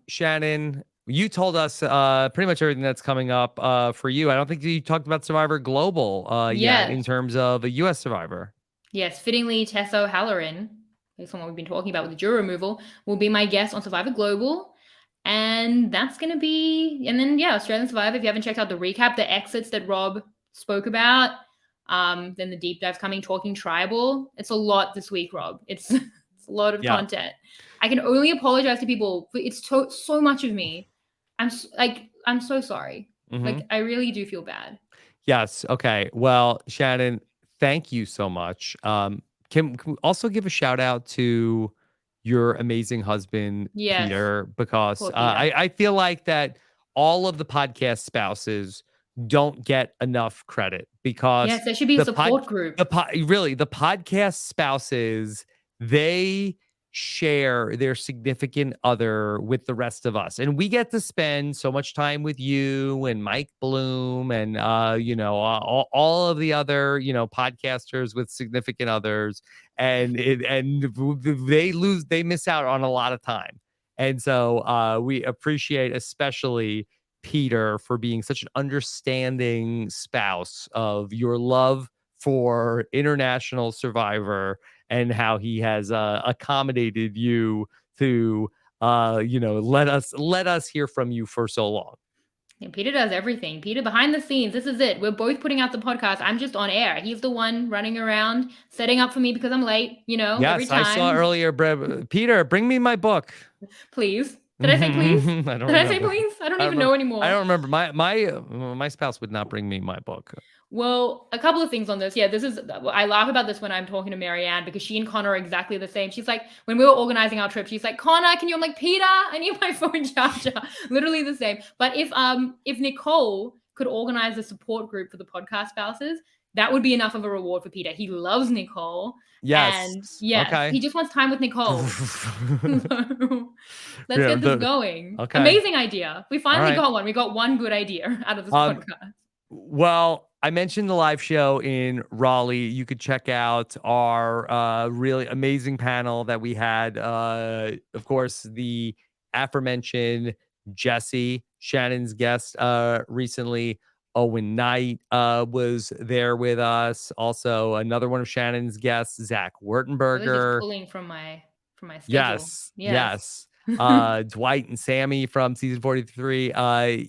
Shannon, you told us pretty much everything that's coming up for you. I don't think you talked about Survivor Global yet in Yes. terms of a US Survivor. Yes, fittingly, Tessa O'Halloran, based on what we've been talking about with the jury removal, will be my guest on Survivor Global. And that's going to be, and then, yeah, Australian Survivor. If you haven't checked out the recap, the exits that Rob spoke about, then the deep dive coming, talking tribal. It's a lot this week, Rob. It's, it's a lot of Yeah. content. I can only apologize to people. It's so much of me. I'm so sorry. Hmm. Like, I really do feel bad. Yes. Okay. Well, Shannon, thank you so much. Can we also give a shout out to your amazing husband, Yes, Peter, because poor Peter. I feel like that all of the podcast spouses don't get enough credit because Yes, there should be a the pod, support group. really, the podcast spouses, they share their significant other with the rest of us, and we get to spend so much time with you and Mike Bloom and all of the other podcasters with significant others, and they miss out on a lot of time. And so we appreciate especially Peter for being such an understanding spouse of your love for International Survivor and how he has accommodated you to let us hear from you for so long. Yeah, Peter does everything. Peter behind the scenes. This is it. We're both putting out the podcast. I'm just on air. He's the one running around setting up for me because I'm late, every Yes, I saw time. earlier, Peter, bring me my book. Please. Did I say please? I don't Did I say remember. please? I don't I don't even remember. know I anymore. don't remember. My spouse would not bring me my book. Well, a couple of things on this. Yeah, I laugh about this when I'm talking to Marianne because she and Connor are exactly the same. She's like, when we were organizing our trip, she's like, Connor, can you? I'm like, Peter, I need my phone charger. Literally the same. But if Nicole could organize a support group for the podcast spouses, that would be enough of a reward for Peter. He loves Nicole. And Yes. yes, Okay. he just wants time with Nicole. So, let's Yeah, get this going. okay. Amazing idea. We All finally right. got one. We got one good idea out of this Um, podcast. Well, I mentioned the live show in Raleigh. You could check out our really amazing panel that we had. Of course, the aforementioned Jesse, Shannon's guest recently. Owen Knight was there with us. Also, another one of Shannon's guests, Zach Really just Wertenberger. pulling from my schedule. Yes, Yes. yes. Dwight and Sammy from season 43.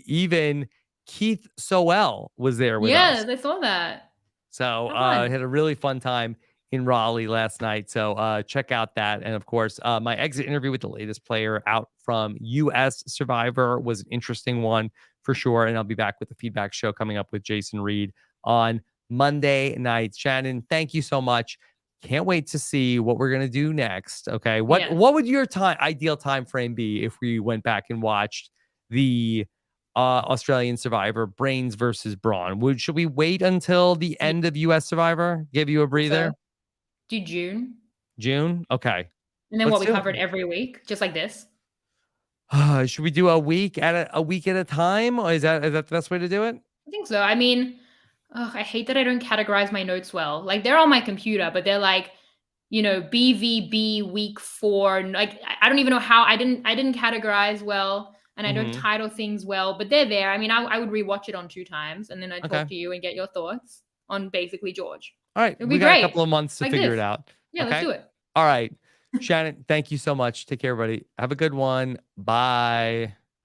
Even Keith Sowell was there with us. Yes, I saw that. So How fun. had a really fun time. in Raleigh last night. So check out that. And of course, my exit interview with the latest player out from US Survivor was an interesting one for sure. And I'll be back with the feedback show coming up with Jason Reed on Monday night. Shannon, thank you so much. Can't wait to see what we're gonna do next. Okay. Yes. What would your ideal time frame be if we went back and watched the Australian Survivor, Brains versus Brawn? Should we wait until the Yeah, end of US Survivor? Give you a I think so. breather? Do June, June? Okay. and then what Let's we do it. covered every week, just like this. Should we do a week at a time? Or is that the best way to do it? I think so. I mean, ugh, I hate that I don't categorize my notes well. Like they're on my computer, but they're like, BVB week 4. Like I don't even know how I didn't categorize well, and I don't Mm-hmm. title things well, but they're there. I mean, I would rewatch it on 2 times, and then I'd talk Okay. to you and get your thoughts on basically George. All right. It'd be We got a great. couple of months to Like figure this. it out. Yeah, let's Okay. do it. All right. Shannon, thank you so much. Take care, everybody. Have a good one. Bye.